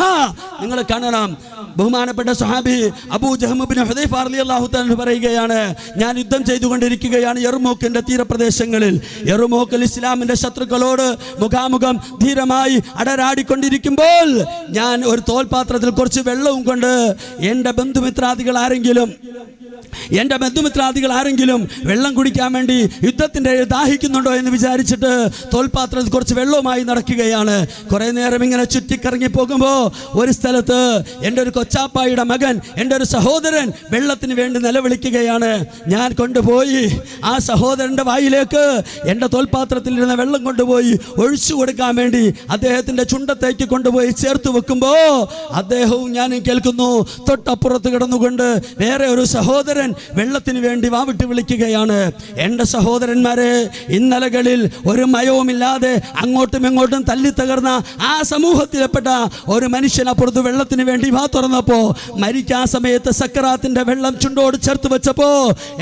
നിങ്ങൾ കാണണം. ബഹുമാനപ്പെട്ട സ്വഹാബി അബൂ ജഹ്ം ഇബ്നു ഹുദൈഫ റളിയല്ലാഹു തആല പറയുകയാണ്, ഞാൻ യുദ്ധം ചെയ്തുകൊണ്ടിരിക്കുകയാണ് യർമൂക്കിന്റെ തീരപ്രദേശങ്ങളിൽ. യർമൂക്കിൽ ഇസ്ലാമിന്റെ ശത്രുക്കളോട് മുഖാമുഖം ധീരമായി അടരാടിക്കൊണ്ടിരിക്കുമ്പോൾ ഞാൻ ഒരു തോൽപാത്രത്തിൽ കുറച്ച് വെള്ളവും കൊണ്ട് എൻ്റെ ബന്ധുമിത്രാദികൾ ആരെങ്കിലും വെള്ളം കുടിക്കാൻ വേണ്ടി യുദ്ധത്തിന്റെ ദാഹിക്കുന്നുണ്ടോ എന്ന് വിചാരിച്ചിട്ട് തോൽപാത്രത്തിൽ കുറച്ച് വെള്ളവുമായി നടക്കുകയാണ്. കുറെ നേരം ഇങ്ങനെ ചുറ്റിക്കറങ്ങി പോകുമ്പോൾ ഒരു സ്ഥലത്ത് എൻ്റെ ഒരു കൊച്ചാപ്പായുടെ മകൻ, എൻ്റെ ഒരു സഹോദരൻ വെള്ളത്തിന് വേണ്ടി നിലവിളിക്കുകയാണ്. ഞാൻ കൊണ്ടുപോയി ആ സഹോദരൻ്റെ വായിലേക്ക് എൻ്റെ തോൽപാത്രത്തിലിരുന്ന വെള്ളം കൊണ്ടുപോയി ഒഴിച്ചു കൊടുക്കാൻ വേണ്ടി അദ്ദേഹത്തിൻ്റെ ചുണ്ടത്തേക്ക് കൊണ്ടുപോയി ചേർത്ത് വെക്കുമ്പോൾ അദ്ദേഹവും ഞാനും കേൾക്കുന്നു, തൊട്ടപ്പുറത്ത് കിടന്നുകൊണ്ട് വേറെ ഒരു സഹോദരൻ വെള്ളത്തിന് വേണ്ടി വാവിട്ട് വിളിക്കുകയാണ്. എൻ്റെ സഹോദരന്മാരെ, ഇന്നലകളിൽ ഒരു മയവുമില്ലാതെ അങ്ങോട്ടും ഇങ്ങോട്ടും തല്ലി തകർന്ന ആ സമൂഹത്തിൽപ്പെട്ട ഒരു മനുഷ്യൻ അപ്പുറത്ത് വെള്ളത്തിന് വേണ്ടി വാ തുറന്നപ്പോ, മരിക്കാൻ സമയത്ത് സക്കറാത്തിന്റെ വെള്ളം ചുണ്ടോട് ചേർത്ത് വെച്ചപ്പോ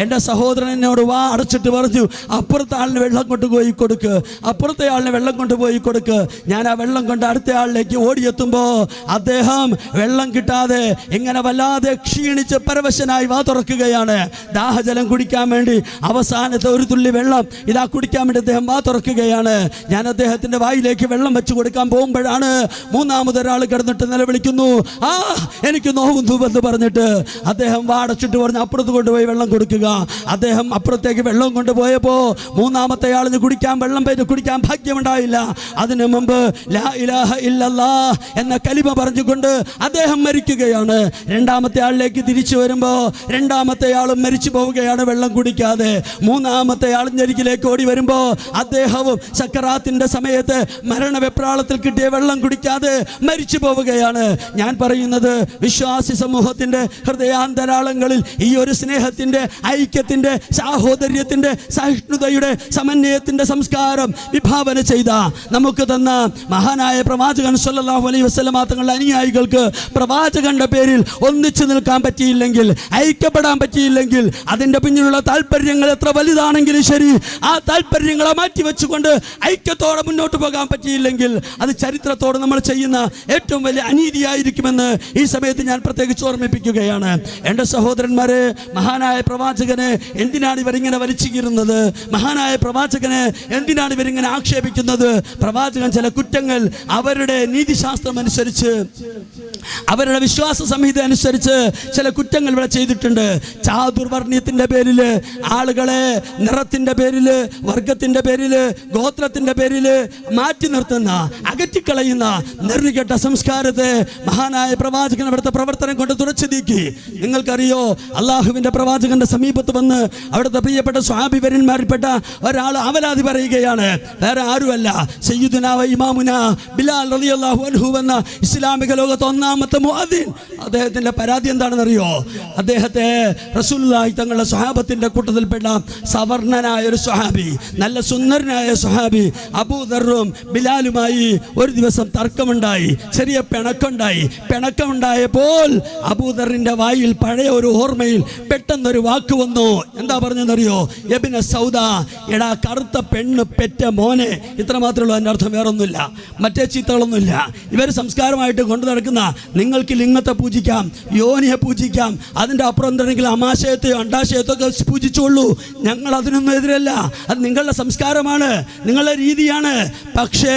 എൻ്റെ സഹോദരൻ എന്നോട് വാ അടച്ചിട്ട് പറഞ്ഞു, അപ്പുറത്തെ ആളിന് വെള്ളം കൊണ്ടുപോയി കൊടുക്ക്, അപ്പുറത്തെ ആളിന് വെള്ളം കൊണ്ടുപോയി കൊടുക്ക്. ഞാൻ ആ വെള്ളം കൊണ്ട് അടുത്ത ആളിലേക്ക് ഓടിയെത്തുമ്പോ അദ്ദേഹം വെള്ളം കിട്ടാതെ ഇങ്ങനെ വല്ലാതെ ക്ഷീണിച്ച് പരവശനായി വാ തുറക്കുകയാണ്. ദാഹജലം കുടിക്കാൻ വേണ്ടി അവസാനത്തെ ഒരു തുള്ളി വെള്ളം ഇതാ കുടിക്കാൻ വേണ്ടി അദ്ദേഹം വാ തുറക്കുകയാണ്. ഞാൻ അദ്ദേഹത്തിന്റെ വായിലേക്ക് വെള്ളം വെച്ച് കൊടുക്കാൻ പോകുമ്പോഴാണ് മൂന്നാമതൊരാൾ കിടന്നിട്ട് നിലവിളിക്കുന്നു, ആ എനിക്ക് നോവുന്നു എന്ന് പറഞ്ഞിട്ട് അദ്ദേഹം വാ അടച്ചിട്ട് പറഞ്ഞ് അപ്പുറത്ത് കൊണ്ടുപോയി വെള്ളം കൊടുക്കുക. അദ്ദേഹം അപ്പുറത്തേക്ക് വെള്ളം കൊണ്ടുപോയപ്പോ മൂന്നാമത്തെ ആളിന് കുടിക്കാൻ ഭാഗ്യമുണ്ടായില്ല. അതിനു മുമ്പ് ലാ ഇലാഹ ഇല്ലല്ലാഹ് എന്ന കലിമ പറഞ്ഞുകൊണ്ട് അദ്ദേഹം മരിക്കുകയാണ്. രണ്ടാമത്തെ ആളിലേക്ക് തിരിച്ചു വരുമ്പോ രണ്ടാമത്തെ രണ്ടാമത്തെ ആളും മരിച്ചു പോവുകയാണ് വെള്ളം കുടിക്കാതെ. മൂന്നാമത്തെ ആളിഞ്ഞരികിലേക്ക് ഓടി വരുമ്പോൾ അദ്ദേഹവും സക്കറാത്തിന്റെ സമയത്ത് മരണവെപ്രാളത്തിൽ കിട്ടിയ വെള്ളം കുടിക്കാതെ മരിച്ചു പോവുകയാണ്. ഞാൻ പറയുന്നത് വിശ്വാസി സമൂഹത്തിന്റെ ഹൃദയാന്തരാളങ്ങളിൽ ഈ ഒരു സ്നേഹത്തിന്റെ, ഐക്യത്തിന്റെ, സാഹോദര്യത്തിന്റെ, സഹിഷ്ണുതയുടെ, സമന്വയത്തിന്റെ സംസ്കാരം വിഭാവന ചെയ്ത നമുക്ക് തന്ന മഹാനായ പ്രവാചകൻ സല്ലല്ലാഹു അലൈഹി വസല്ലമ തങ്ങളുടെ അനുയായികൾക്ക് പ്രവാചകന്റെ പേരിൽ ഒന്നിച്ചു നിൽക്കാൻ പറ്റിയില്ലെങ്കിൽ, ഐക്യപ്പെടാൻ പറ്റിയില്ലെങ്കിൽ, അതിന്റെ പിന്നിലുള്ള താല്പര്യങ്ങൾ എത്ര വലുതാണെങ്കിലും ശരി, ആ താല്പര്യങ്ങളെ മാറ്റിവെച്ചുകൊണ്ട് ഐക്യത്തോടെ മുന്നോട്ട് പോകാൻ പറ്റിയില്ലെങ്കിൽ അത് ചരിത്രത്തോട് നമ്മൾ ചെയ്യുന്ന ഏറ്റവും വലിയ അനീതിയായിരിക്കുമെന്ന് ഈ സമയത്ത് ഞാൻ പ്രത്യേകിച്ച് ഓർമ്മിപ്പിക്കുകയാണ്. എൻ്റെ സഹോദരന്മാരെ, മഹാനായ പ്രവാചകനെ എന്തിനാണ് ഇവരിങ്ങനെ വലിച്ചു കീറുന്നത്? മഹാനായ പ്രവാചകനെ എന്തിനാണ് ഇവരിങ്ങനെ ആക്ഷേപിക്കുന്നത്? പ്രവാചകൻ ചില കുറ്റങ്ങൾ അവരുടെ നീതിശാസ്ത്രം അനുസരിച്ച്, അവരുടെ വിശ്വാസ സംഹിത അനുസരിച്ച് ചില കുറ്റങ്ങൾ ഇവിടെ ചെയ്തിട്ടുണ്ട്. ചാതുർവർണ്ണയത്തിന്റെ പേരില്, ആളുകളെ നിറത്തിന്റെ പേരില്, വർഗത്തിന്റെ പേരില്, ഗോത്രത്തിന്റെ പേരില് മാറ്റി നിർത്തുന്ന, അകറ്റിക്കളയുന്ന നെറികെട്ട സംസ്കാരത്തെ മഹാനായ പ്രവാചകൻ അവിടുത്തെ പ്രവർത്തനം കൊണ്ട് തുടച്ചു നീക്കി. നിങ്ങൾക്കറിയോ, അള്ളാഹുവിന്റെ പ്രവാചകന്റെ സമീപത്ത് വന്ന് അവിടുത്തെ പ്രിയപ്പെട്ട സ്വഹാബി വര്യന്മാരിൽപ്പെട്ട ഒരാൾ അവലാതി പറയുകയാണ്. വേറെ ആരുമല്ല, സയ്യിദുനാ വ ഇമാമുനാ ബിലാൽ റളിയല്ലാഹു അൻഹു എന്ന ഇസ്ലാമിക ലോകത്തെ ഒന്നാമത്തെ മുഅദ്ദിൻ. അദ്ദേഹത്തിന്റെ പരാതി എന്താണെന്നറിയോ? അദ്ദേഹത്തെ റസൂലുള്ളാഹി തങ്ങളുടെ സ്വഹാബത്തിന്റെ കൂട്ടത്തിൽപ്പെട്ട സവർണനായ ഒരു സ്വഹാബി, നല്ല സുന്ദരനായ സ്വഹാബി അബൂദറും ബിലാലുമായി ഒരു ദിവസം തർക്കമുണ്ടായി, ചെറിയ പിണക്കമുണ്ടായപ്പോൾ അബൂദറിന്റെ വായിൽ പഴയ ഒരു ഓർമ്മയിൽ പെട്ടെന്നൊരു വാക്ക് വന്നു. എന്താ പറഞ്ഞെന്നറിയോ? യബ്ന സൗദ, എടാ കറുത്ത പെണ്ണ് പെറ്റ മോനെ. ഇത്ര മാത്രമേ ഉള്ളൂ, അതിൻ്റെ അർത്ഥം വേറൊന്നുമില്ല, മറ്റേ ചീത്തകളൊന്നുമില്ല. ഇവർ സംസ്കാരമായിട്ട് കൊണ്ടു നടക്കുന്ന, നിങ്ങൾക്ക് ലിംഗത്തെ പൂജിക്കാം, യോനിയെ പൂജിക്കാം, അതിൻ്റെ അപ്പുറം എന്തെങ്കിലും അമാശയത്തെയോ അണ്ടാശയത്തോ ഒക്കെ പൂജിച്ചോളൂ, ഞങ്ങൾ അതിനൊന്നും എതിരല്ല. അത് നിങ്ങളുടെ സംസ്കാരമാണ്, നിങ്ങളുടെ രീതിയാണ്. പക്ഷേ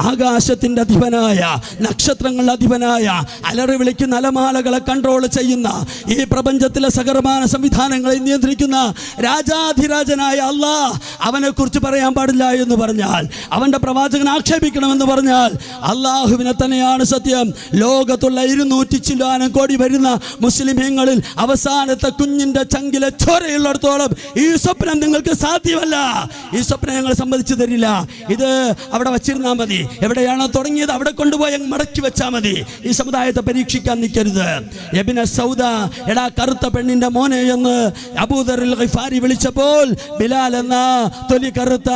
ആകാശത്തിൻ്റെ അധിപനായ, നക്ഷത്രങ്ങളുടെ അധിപനായ, അലറി വിളിക്കുന്ന അലമാലകളെ കൺട്രോൾ ചെയ്യുന്ന, ഈ പ്രപഞ്ചത്തിലെ സകലമാന സംവിധാനങ്ങളെ നിയന്ത്രിക്കുന്ന രാജാധിരാജനായ അല്ലാഹ് അവനെ കുറിച്ച് പറയാൻ പാടില്ല എന്ന് പറഞ്ഞാൽ, അവന്റെ പ്രവാചകൻ ആക്ഷേപിക്കണമെന്ന് പറഞ്ഞാൽ, അള്ളാഹുവിനെ തന്നെയാണ് സത്യം. ലോകത്തുള്ള 200 ചില്ലാനം കോടി വരുന്ന മുസ്ലിമീങ്ങളിൽ അവസാനത്തെ കുഞ്ഞിന്റെ ചങ്കിലെ ചോരയുള്ളിടത്തോളം ഈ സ്വപ്നം നിങ്ങൾക്ക് സാധ്യമല്ല. ഈ സ്വപ്നം ഞങ്ങൾ സമ്മതിച്ചു തരില്ല. ഇത് അവിടെ വച്ചിരുന്നാൽ മതി, എവിടെയാണോ തുടങ്ങിയത് അവിടെ കൊണ്ടുപോയി മടക്കി വെച്ചാൽ മതി. ഈ സമുദായത്തെ പരീക്ഷിക്കാൻ നിൽക്കരുത്. യബ്ന സൗദ, എടാ കറുത്ത പെണ്ണിന്റെ മോനെ എന്ന് അബൂദറുൽ ഗിഫാരി വിളിച്ചപ്പോൾ ബിലാൽ എന്ന തൊലി കറുത്ത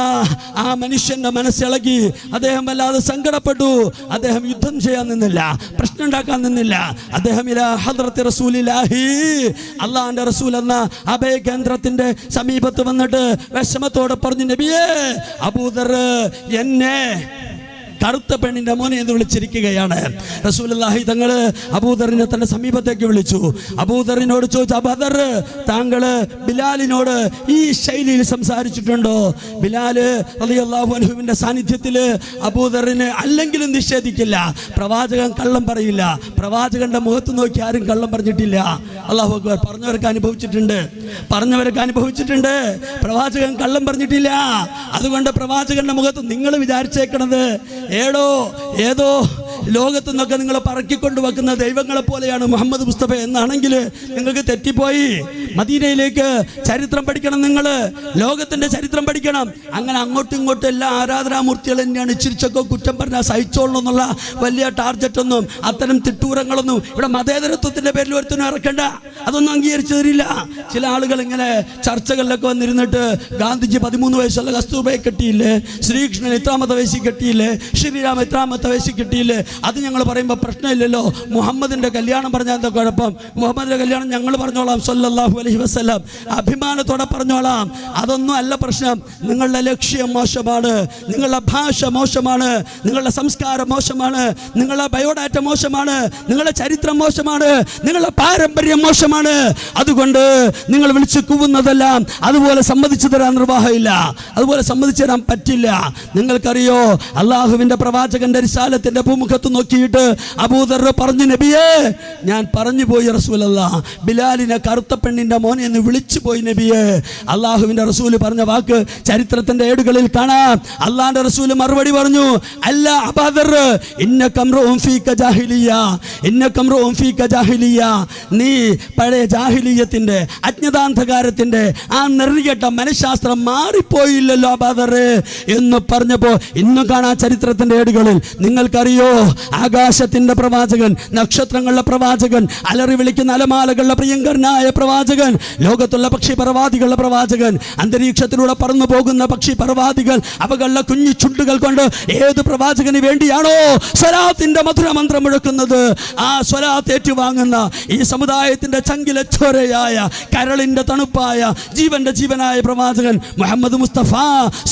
ആ മനുഷ്യന്റെ മനസ്സിളകി. അദ്ദേഹം വല്ലാതെ സങ്കടപ്പെട്ടു. അദ്ദേഹം യുദ്ധം ചെയ്യാൻ നിന്നില്ല, പ്രശ്നം ഉണ്ടാക്കാൻ നിന്നില്ല. അദ്ദേഹം ഇലാ ഹദ്റത്തി റസൂലില്ലാഹി, അള്ളാഹുവിന്റെ റസൂൽ എന്ന അഭയ കേന്ദ്രത്തിന്റെ സമീപത്ത് വന്നിട്ട് വിഷമത്തോടെ പറഞ്ഞു, നബിയേ, അബൂദർ എന്നെ കറുത്ത പെണ്ണിന്റെ മോനെ എന്ന് വിളിച്ചിരിക്കുകയാണ്. റസൂലുള്ളാഹി തങ്ങൾ അബൂദറിനെ തന്റെ സമീപത്തേക്ക് വിളിച്ചു. അബൂദറിനോട് ചോദിച്ചു, അബൂദർ, താങ്കൾ ബിലാലിനോട് ഈ ശൈലിയിൽ സംസാരിച്ചിട്ടുണ്ടോ? ബിലാല് റളിയല്ലാഹു അൻഹുവിന്റെ സാന്നിധ്യത്തിൽ അബൂദറിന് അല്ലെങ്കിലും നിഷേധിക്കില്ല. പ്രവാചകൻ കള്ളം പറയില്ല. പ്രവാചകന്റെ മുഖത്ത് നോക്കി ആരും കള്ളം പറഞ്ഞിട്ടില്ല. അല്ലാഹു അക്ബർ. പറഞ്ഞവരൊക്കെ അനുഭവിച്ചിട്ടുണ്ട്. പ്രവാചകൻ കള്ളം പറഞ്ഞിട്ടില്ല. അതുകൊണ്ട് പ്രവാചകന്റെ മുഖത്ത് നിങ്ങൾ വിചാരിച്ചേക്കണത് ഏതോ ലോകത്തു നിന്നൊക്കെ നിങ്ങൾ പറക്കിക്കൊണ്ട് വെക്കുന്ന ദൈവങ്ങളെ പോലെയാണ് മുഹമ്മദ് മുസ്തഫ എന്നാണെങ്കിൽ നിങ്ങൾക്ക് തെറ്റിപ്പോയി. മദീനയിലേക്ക് ചരിത്രം പഠിക്കണം, നിങ്ങൾ ലോകത്തിന്റെ ചരിത്രം പഠിക്കണം. അങ്ങനെ അങ്ങോട്ടും ഇങ്ങോട്ടും എല്ലാ ആരാധനാമൂർത്തികൾ തന്നെയാണ്. ഇച്ചിരിച്ചൊക്കെ കുറ്റം പറഞ്ഞാൽ സഹിച്ചോളണം എന്നുള്ള വലിയ ടാർഗറ്റൊന്നും, അത്തരം തിട്ടൂരങ്ങളൊന്നും ഇവിടെ മതേതരത്വത്തിന്റെ പേരിൽ ഒരുത്തനും ഇറക്കണ്ട. അതൊന്നും അംഗീകരിച്ചു തരില്ല. ചില ആളുകൾ ഇങ്ങനെ ചർച്ചകളിലൊക്കെ വന്നിരുന്നിട്ട് ഗാന്ധിജി 13 വയസ്സുള്ള കസ്തൂർബയെ കെട്ടിയില്ലേ, ശ്രീകൃഷ്ണൻ ഇത്രാമത്തെ വയസ്സിൽ കെട്ടിയില്ലേ, ശ്രീരാമ ഇത്രാമത്തെ വയസ്സിൽ കെട്ടിയില്ലേ, അത് ഞങ്ങൾ പറയുമ്പോൾ പ്രശ്നമില്ലല്ലോ. മുഹമ്മദിന്റെ കല്യാണം പറഞ്ഞാൽ എന്താ കുഴപ്പം? മുഹമ്മദിന്റെ കല്യാണം ഞങ്ങൾ പറഞ്ഞോളാം സല്ലല്ലാഹു അലൈഹി വസല്ലം, അഭിമാനത്തോടെ പറഞ്ഞോളാം. അതൊന്നും അല്ല പ്രശ്നം. നിങ്ങളുടെ ലക്ഷ്യം മോശമാണ്, നിങ്ങളുടെ ഭാഷ മോശമാണ്, നിങ്ങളുടെ സംസ്കാരം മോശമാണ്, നിങ്ങളുടെ ബയോഡാറ്റ മോശമാണ്, നിങ്ങളുടെ ചരിത്രം മോശമാണ്, നിങ്ങളുടെ പാരമ്പര്യം മോശമാണ്. അതുകൊണ്ട് നിങ്ങൾ വിളിച്ചു കൂവുന്നതെല്ലാം അതുപോലെ സമ്മതിച്ചു തരാൻ നിർവാഹമില്ല, അതുപോലെ സമ്മതിച്ചു തരാൻ പറ്റില്ല. നിങ്ങൾക്കറിയോ, അള്ളാഹുവിന്റെ പ്രവാചകന്റെ റിസാലത്തിന്റെ ഭൂമുഖത്ത് നോക്കിയിട്ട് അബൂദർ പറഞ്ഞു, നബിയേ, ഞാൻ പറഞ്ഞു പോയി റസൂലല്ലാഹ്, ബിലാലിനെ കറുത്ത പെണ്ണിന്റെ പെണ്ണിന്റെ മോനെ എന്ന് വിളിച്ചു പോയി നബിയെ. അള്ളാഹുവിന്റെ റസൂല് പറഞ്ഞ വാക്ക് ചരിത്രത്തിന്റെ ഏടുകളിൽ കാണാം. അള്ളാന്റെ റസൂല് മറുപടി പറഞ്ഞു, അല്ല അബൂദർ, ഇന്നകംറുഉൻ ഫീക ജാഹിലിയ, ഇന്നകംറുഉൻ ഫീക ജാഹിലിയ, നീ പഴയ ജാഹിലിയത്തിന്റെ അജ്ഞതാന്ധകാരത്തിന്റെ ആ നെറികെട്ട മനഃശാസ്ത്രം മാറിപ്പോയില്ലല്ലോ അബൂദർ എന്ന് പറഞ്ഞപ്പോൾ ഇന്ന് കാണാൻ ചരിത്രത്തിന്റെ ഏടുകളിൽ. നിങ്ങൾക്കറിയോ, ആകാശത്തിന്റെ പ്രവാചകൻ, നക്ഷത്രങ്ങളുടെ പ്രവാചകൻ, അലറി വിളിക്കുന്ന അലമാലകളുടെ പ്രിയങ്കരനായ പ്രവാചകൻ, ലോകത്തുള്ള പക്ഷി പർവാദികളുടെ പ്രവാചകൻ, അന്തരീക്ഷത്തിലൂടെ പറന്നു പോകുന്ന പക്ഷി പർവാദികൾ അവകളുടെ കുഞ്ഞു ചുണ്ടുകൾ കൊണ്ട് ഏത് പ്രവാചകന് വേണ്ടിയാണോ സ്വലാത്തിന്റെ മധുരമന്ത്രം മുഴക്കുന്നത്, ആ സ്വലാത്ത് ഏറ്റുവാങ്ങുന്ന ഈ സമുദായത്തിന്റെ ചങ്കിലെ ചോരയായ കരളിന്റെ തണുപ്പായ ജീവന്റെ ജീവനായ പ്രവാചകൻ മുഹമ്മദ് മുസ്തഫ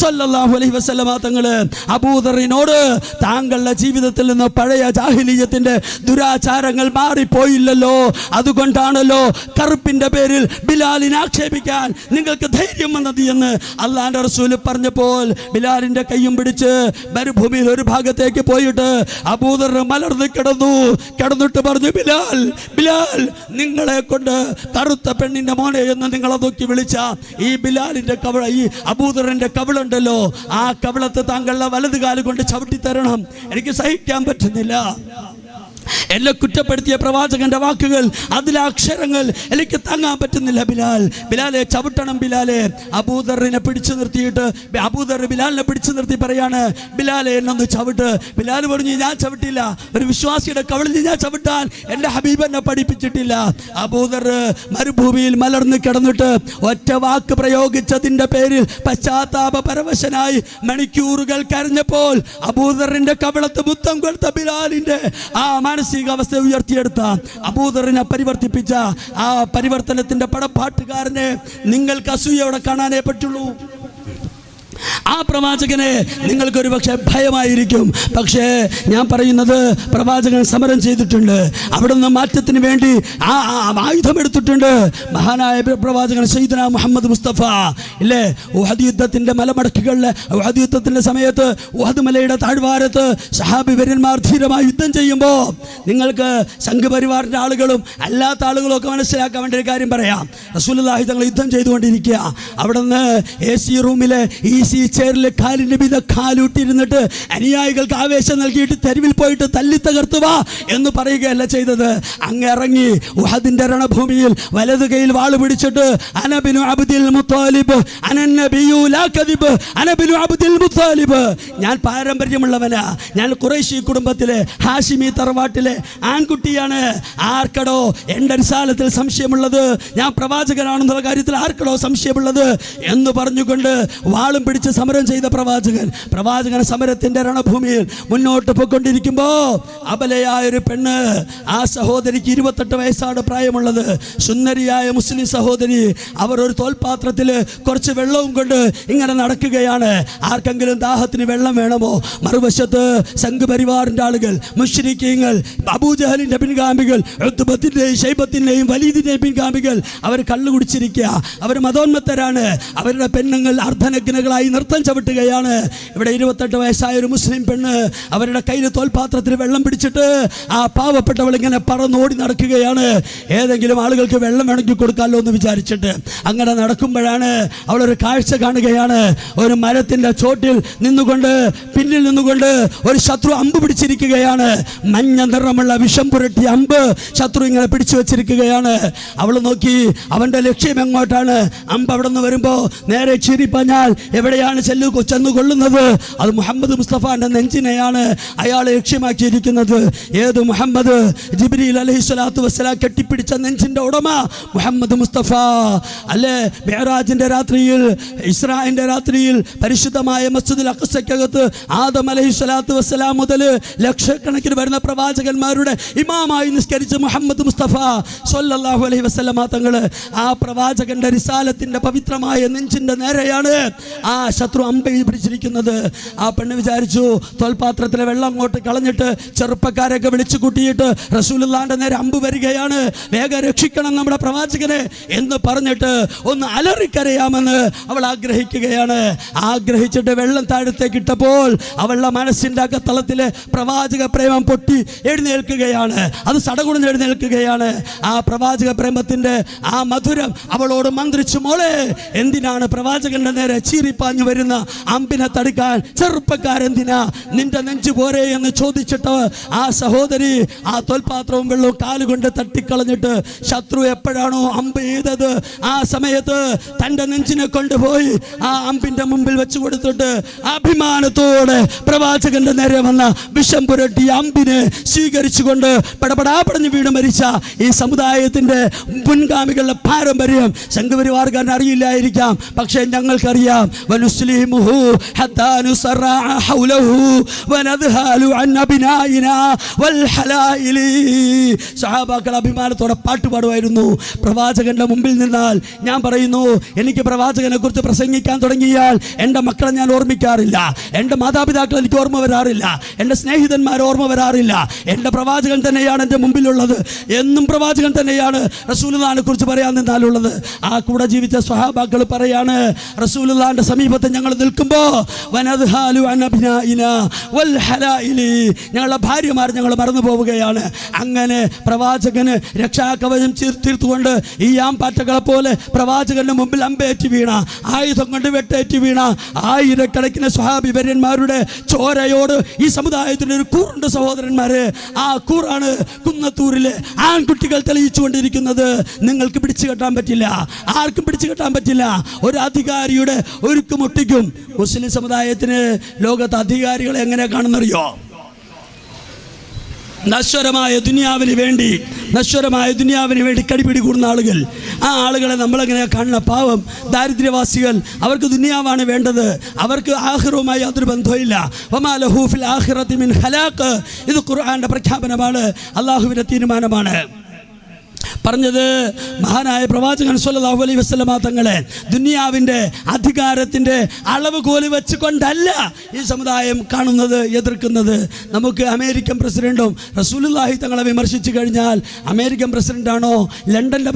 സല്ലല്ലാഹു അലൈഹി വസല്ലമ തങ്ങള് അബൂദറിനോട് താങ്കളുടെ ജീവിതത്തിൽ നിന്ന് പഴയ ജാഹിലിയത്തിന്റെ ദുരാചാരങ്ങൾ മാറിപ്പോയില്ലല്ലോ, അതുകൊണ്ടാണല്ലോ കറുപ്പിന്റെ പേരിൽ ബിലാലിനെ ആക്ഷേപിക്കാൻ നിങ്ങൾക്ക് ധൈര്യം വന്നത് എന്ന് അള്ളാന്റെ റസൂൽ പറഞ്ഞപ്പോൾ ബിലാലിന്റെ കയ്യും പിടിച്ച് മരുഭൂമിയിൽ ഒരു ഭാഗത്തേക്ക് പോയിട്ട് അബൂദർ മലർന്ന് കിടന്നിട്ട് പറഞ്ഞു, ബിലാൽ, ബിലാൽ, നിങ്ങളെ കൊണ്ട് കറുത്ത പെണ്ണിന്റെ മോനെ എന്ന് നിങ്ങളെ നോക്കി വിളിച്ച ഈ ബിലാലിന്റെ കവിള, ഈ അബൂദറിന്റെ കവിളുണ്ടല്ലോ, ആ കവിളത്ത് താങ്കളുടെ വലതുകാല് കൊണ്ട് ചവിട്ടി തരണം, എനിക്ക് സഹിക്കാൻ പറ്റുന്നില്ല. എന്നെ കുറ്റപ്പെടുത്തിയ പ്രവാചകന്റെ വാക്കുകൾ, അതിലെ അക്ഷരങ്ങൾ എനിക്ക് താങ്ങാൻ പറ്റുന്നില്ല. ബിലാൽ, ബിലാലെ ചവിട്ടണം ബിലാലെ. അബൂദറിനെ പിടിച്ചു നിർത്തിയിട്ട് അബൂദർ ബിലാലിനെ പിടിച്ചു നിർത്തി പറയാണ്, ബിലാലെ എന്നൊന്ന് ചവിട്ട്. ബിലാൽ പറഞ്ഞു, ഞാൻ ചവിട്ടില്ല, ഒരു വിശ്വാസിയുടെ കവിളിൽ ഞാൻ ചവിട്ടാൻ എൻ്റെ ഹബീബ് എന്നെ പഠിപ്പിച്ചിട്ടില്ല. അബൂദർ മരുഭൂമിയിൽ മലർന്ന് കിടന്നിട്ട് ഒറ്റ വാക്ക് പ്രയോഗിച്ചതിൻ്റെ പേരിൽ പശ്ചാത്താപ പരവശനായി മണിക്കൂറുകൾ കരഞ്ഞപ്പോൾ അബൂദറിന്റെ കവിളത്ത് മുത്തം കൊടുത്ത ബിലാലിന്റെ ആ മാനസികാവസ്ഥ ഉയർത്തിയെടുത്ത അബൂദറിനെ പരിവർത്തിപ്പിച്ച ആ പരിവർത്തനത്തിന്റെ പടപ്പാട്ടുകാരനെ നിങ്ങൾക്ക് അസൂയയോടെ കാണാനേ പറ്റുള്ളൂ. ആ പ്രവാചകനെ നിങ്ങൾക്കൊരു പക്ഷേ ഭയമായിരിക്കും. പക്ഷേ ഞാൻ പറയുന്നത്, പ്രവാചകൻ സമരം ചെയ്തിട്ടുണ്ട്, അവിടുന്ന് മാറ്റത്തിന് വേണ്ടി ആ ആയുധമെടുത്തിട്ടുണ്ട്. മഹാനായ പ്രവാചകൻ സയ്യിദുനാ മുഹമ്മദ് മുസ്തഫ ഇല്ലേ, ഉഹദ് യുദ്ധത്തിന്റെ മലമടക്കുകളിലെ ഉഹദ് യുദ്ധത്തിന്റെ സമയത്ത് ഉഹദ് മലയുടെ താഴ്വാരത്ത് സഹാബി വര്യന്മാർ ധീരമായി യുദ്ധം ചെയ്യുമ്പോൾ നിങ്ങൾക്ക് സംഘപരിവാറിന്റെ ആളുകളും അല്ലാത്ത ആളുകളും ഒക്കെ മനസ്സിലാക്കാൻ വേണ്ടി ഒരു കാര്യം പറയാം. റസൂലുള്ളാഹി തങ്ങൾ യുദ്ധം ചെയ്തുകൊണ്ടിരിക്കുക, അവിടുന്ന് AC റൂമിലെ ചെയറിൽ കാലിന്റെ വിധ കാലൂട്ടിരുന്നിട്ട് അനുയായികൾക്ക് ആവേശം നൽകിയിട്ട് തെരുവിൽ പോയിട്ട് തല്ലി തകർത്തുവാ എന്ന് പറയുകയല്ല ചെയ്തത്. അങ്ങ് ഇറങ്ങി ഉഹദിന്റെ രണഭൂമിയിൽ വലതു കൈയിൽ വാള് പിടിച്ചിട്ട് അനബിനു അബ്ദുൽ മുത്താലിബ് അനന്നബിയു ലാ കദിബ് അനബിനു അബ്ദുൽ മുത്താലിബ്, ഞാൻ പാരമ്പര്യമുള്ളവനാ, ഞാൻ ഖുറൈശി കുടുംബത്തിലെ ഹാഷിമി തറവാട്ടിലെ ആൺകുട്ടിയാണ്, ആർക്കടോ എൻ്റെ റിസാലത്തിൽ സംശയമുള്ളത്, ഞാൻ പ്രവാചകനാണെന്നുള്ള കാര്യത്തിൽ ആർക്കടോ സംശയമുള്ളത് എന്ന് പറഞ്ഞുകൊണ്ട് വാളും പിടിച്ച് സമരം ചെയ്ത പ്രവാചകൻ സമരത്തിന്റെ രണഭൂമിയിൽ മുന്നോട്ട് പോയിക്കൊണ്ടിരിക്കുമ്പോൾ അബലയായൊരു പെണ്ണ്, ആ സഹോദരിക്ക് 28 വയസ്സാണ് പ്രായമുള്ളത്, സുന്ദരിയായ മുസ്ലിം സഹോദരി, അവർ ഒരു തോൽപാത്രത്തിൽ കുറച്ച് വെള്ളവും കൊണ്ട് ഇങ്ങനെ നടക്കുകയാണ്. ആർക്കെങ്കിലും ദാഹത്തിന് വെള്ളം വേണമോ? മറുവശത്ത് സംഘപരിവാറിന്റെ ആളുകൾ, മുശ്രിക്കീങ്ങൾ, അബൂജഹലിന്റെ പിൻഗാമികൾ, ഉത്ബത്തിന്റെയും ശൈബത്തിന്റെയും വലീദിന്റെയും പിൻഗാമികൾ, അവർ കള്ളു കുടിച്ചിരിക്കുക, അവർ മതോന്മത്തരാണ്, അവരുടെ പെണ്ണുങ്ങൾ അർദ്ധനഗ്നകളായി നൃത്തം ചവിട്ടുകയാണ്. ഇവിടെ 28 വയസ്സായ ഒരു മുസ്ലിം പെണ്ണ് അവരുടെ കയ്യിൽ തോൽപാത്രത്തിൽ വെള്ളം പിടിച്ചിട്ട് ആ പാവപ്പെട്ടവൾ ഇങ്ങനെ പറന്നോടി നടക്കുകയാണ്. ഏതെങ്കിലും ആളുകൾക്ക് വെള്ളം വേണമെങ്കിൽ കൊടുക്കാമല്ലോ എന്ന് വിചാരിച്ചിട്ട് അങ്ങനെ നടക്കുമ്പോഴാണ് അവളൊരു കാഴ്ച കാണുകയാണ്. ഒരു മരത്തിന്റെ ചോട്ടിൽ നിന്നുകൊണ്ട് പിന്നിൽ നിന്നുകൊണ്ട് ഒരു ശത്രു അമ്പ് പിടിച്ചിരിക്കുകയാണ്. മഞ്ഞ നിറമുള്ള വിഷം പുരട്ടിയ അമ്പ് ശത്രു ഇങ്ങനെ പിടിച്ചു വെച്ചിരിക്കുകയാണ്. അവൾ നോക്കി, അവന്റെ ലക്ഷ്യം എങ്ങോട്ടാണ്? അമ്പ് അവിടെ നിന്ന് വരുമ്പോ നേരെ ചിരിപ്പഞ്ഞാൽ എവിടെയാണ് ചെന്നു കൊള്ളുന്നത്? അത് മുഹമ്മദ് മുസ്തഫാന്റെ നെഞ്ചിനെയാണ് അയാൾ ലക്ഷ്യമാക്കിയിരിക്കുന്നത്. ഏത് മുഹമ്മദ്? ജിബ്രീൽ അലൈഹിസ്സലാത്തു വസ്സലാം കെട്ടിപ്പിടിച്ച നെഞ്ചിന്റെ ഉടമ മുഹമ്മദ് മുസ്തഫ അല്ലേ? മിഅ്റാജിന്റെ രാത്രിയിൽ, ഇസ്രാഇന്റെ രാത്രിയിൽ പരിശുദ്ധമായ മസ്ജിദുൽ അഖ്സയ്ക്കകത്ത് ആദം അലൈഹിസ്സലാത്തു വസ്സലാം മുതൽ ലക്ഷക്കണക്കിന് വരുന്ന പ്രവാചകന്മാരുടെ ഇമാമായി നിസ്കരിച്ച മുഹമ്മദ് മുസ്തഫ സ്വല്ലല്ലാഹു അലൈഹി വസല്ലമ തങ്ങൾ ആ പ്രവാചകന്റെ റിസാലത്തിന്റെ പവിത്രമായ നെഞ്ചിന്റെ നേരെയാണ് ആ ശത്രു അമ്പ പിടിച്ചിരിക്കുന്നത്. ആ പെണ്ണ് വിചാരിച്ചു തോൽപാത്രത്തിലെ വെള്ളം അങ്ങോട്ട് കളഞ്ഞിട്ട് ചെറുപ്പക്കാരൊക്കെ വിളിച്ചു കൂട്ടിയിട്ട് റസൂലുള്ളാഹിന്റെ നേരെ അമ്പ് വരികയാണ്, വേഗം രക്ഷിക്കണം നമ്മുടെ പ്രവാചകനെ എന്ന് പറഞ്ഞിട്ട് ഒന്ന് അലറിക്കരയാമെന്ന് അവൾ ആഗ്രഹിക്കുകയാണ്. ആഗ്രഹിച്ചിട്ട് വെള്ളം താഴത്തേക്ക് ഇട്ടപ്പോൾ അവളുടെ മനസ്സിന്റെ അകത്തളത്തിലെ പ്രവാചക പ്രേമം പൊട്ടി എഴുന്നേൽക്കുകയാണ്. അത് സടകുടഞ്ഞ് എഴുന്നേൽക്കുകയാണ്. ആ പ്രവാചക പ്രേമത്തിന്റെ ആ മധുരം അവളോട് മന്ത്രിച്ചു, മോളെ എന്തിനാണ് പ്രവാചകന്റെ നേരെ ചീറിപ്പാഞ്ഞു വരുന്ന അമ്പിനെ തടുക്കാൻ ചെറുപ്പക്കാരെന്തിനാ, നിന്റെ നെഞ്ചു പോരെ എന്ന് ചോദിച്ചിട്ട് ആ സഹോദരി ആ തോൽപാത്രവും വെള്ളവും കാലുകൊണ്ട് തട്ടിക്കളഞ്ഞിട്ട് ശത്രു എപ്പോഴാണോ അമ്പ് ചെയ്തത് ആ സമയത്ത് തന്റെ നെഞ്ചിനെ കൊണ്ടുപോയി ആ അമ്പിന്റെ മുമ്പിൽ വെച്ചു കൊടുത്തിട്ട് അഭിമാനത്തോടെ പ്രവാചകന്റെ നേരെ വന്ന വിഷം പുരട്ടി അമ്പിനെ സ്വീകരിച്ചുകൊണ്ട് പടപടാ പടഞ്ഞു വീണ് മരിച്ച ഈ സമുദായത്തിന്റെ മുൻഗാമികളുടെ പാരമ്പര്യം സംഘപരിവാർക്കാരൻ അറിയില്ലായിരിക്കാം, പക്ഷേ ഞങ്ങൾക്കറിയാം. സഹാബാക്കൾ അഭിമാനത്തോടെ പാട്ടുപാടുമായിരുന്നു. പ്രവാചകന്റെ മുമ്പിൽ നിന്നാൽ ഞാൻ പറയുന്നു, എനിക്ക് പ്രവാചകനെ കുറിച്ച് പ്രസംഗിക്കാൻ തുടങ്ങിയാൽ എൻ്റെ മക്കളെ ഞാൻ ഓർമ്മിക്കാറില്ല, എൻ്റെ മാതാപിതാക്കൾ എനിക്ക് ഓർമ്മ വരാറില്ല, എൻ്റെ സ്നേഹിതന്മാർ ഓർമ്മ വരാറില്ല. എൻ്റെ പ്രവാചകൻ തന്നെയാണ് എൻ്റെ മുമ്പിലുള്ളത്. എന്നും പ്രവാചകൻ തന്നെയാണ് റസൂലുള്ളാഹിനെ കുറിച്ച് പറയാൻ നിന്നാലുള്ളത്. ആ കൂടെ ജീവിച്ച സ്വഹാബാക്കൾ പറയാണ്, റസൂലുള്ളാഹിന്റെ സമീപത്ത് ഞങ്ങൾ നിൽക്കുമ്പോൾ ഞങ്ങളുടെ ഭാര്യമാർ ഞങ്ങൾ മറന്നു പോവുകയാണ്. അങ്ങനെ പ്രവാചകന് രക്ഷാകവചം തീർത്തുകൊണ്ട് ഈ ആംപാറ്റകളെ പോലെ പ്രവാചകന്റെ മുമ്പിൽ അമ്പേറ്റി വീണ, ആയുധം കൊണ്ട് വെട്ടേറ്റി വീണ ആയിരക്കണക്കിന് സ്വഹാബി വര്യന്മാരുടെ ചോരയോട് ഈ സമുദായത്തിൻ്റെ ഒരു കൂറുണ്ട് സഹോദരന്മാരെ. ആ കൂറാണ് കുന്നത്തൂരിലെ ആൺകുട്ടികൾ തെളിയിച്ചുകൊണ്ടിരിക്കുന്നത്. നിങ്ങൾക്ക് പിടിച്ചു കെട്ടാൻ പറ്റില്ല, ആർക്കും പിടിച്ചു കെട്ടാൻ പറ്റില്ല. ഒരു അധികാരിയുടെ ഒരുക്കുമുട്ടിക്കും. മുസ്ലിം സമുദായത്തിന് ലോകത്ത് അധികാരികളെ എങ്ങനെ കാണുന്നറിയോ? നശ്വരമായ ദുനിയാവിന് വേണ്ടി കടിപിടി കൂടുന്ന ആളുകൾ. ആ ആളുകളെ നമ്മളെങ്ങനെ കാണുന്ന പാവം ദാരിദ്ര്യവാസികൾ. അവർക്ക് ദുനിയാവാണ് വേണ്ടത്, അവർക്ക് ആഖിറവുമായി യാതൊരു ബന്ധവുമില്ല. വമാ ലഹു ഫിൽ ആഖിറതി മിൻ ഖലാഖ്. ഇത് ഖുർആന്റെ പ്രഖ്യാപനമാണ്, അല്ലാഹുവിന്റെ തീരുമാനമാണ്. പറഞ്ഞത് മഹാനായ പ്രവാചകൻ സ്വല്ലല്ലാഹു അലൈഹി വസല്ലമ തങ്ങളെ ദുനിയാവിൻ്റെ അധികാരത്തിൻ്റെ അളവ് കോല് വെച്ചുകൊണ്ടല്ല ഈ സമുദായം കാണുന്നത്, എതിർക്കുന്നത്. നമുക്ക് അമേരിക്കൻ പ്രസിഡന്റും റസൂലുള്ളാഹി തങ്ങളെ വിമർശിച്ചു കഴിഞ്ഞാൽ അമേരിക്കൻ പ്രസിഡന്റാണോ, ലണ്ടൻ്റെ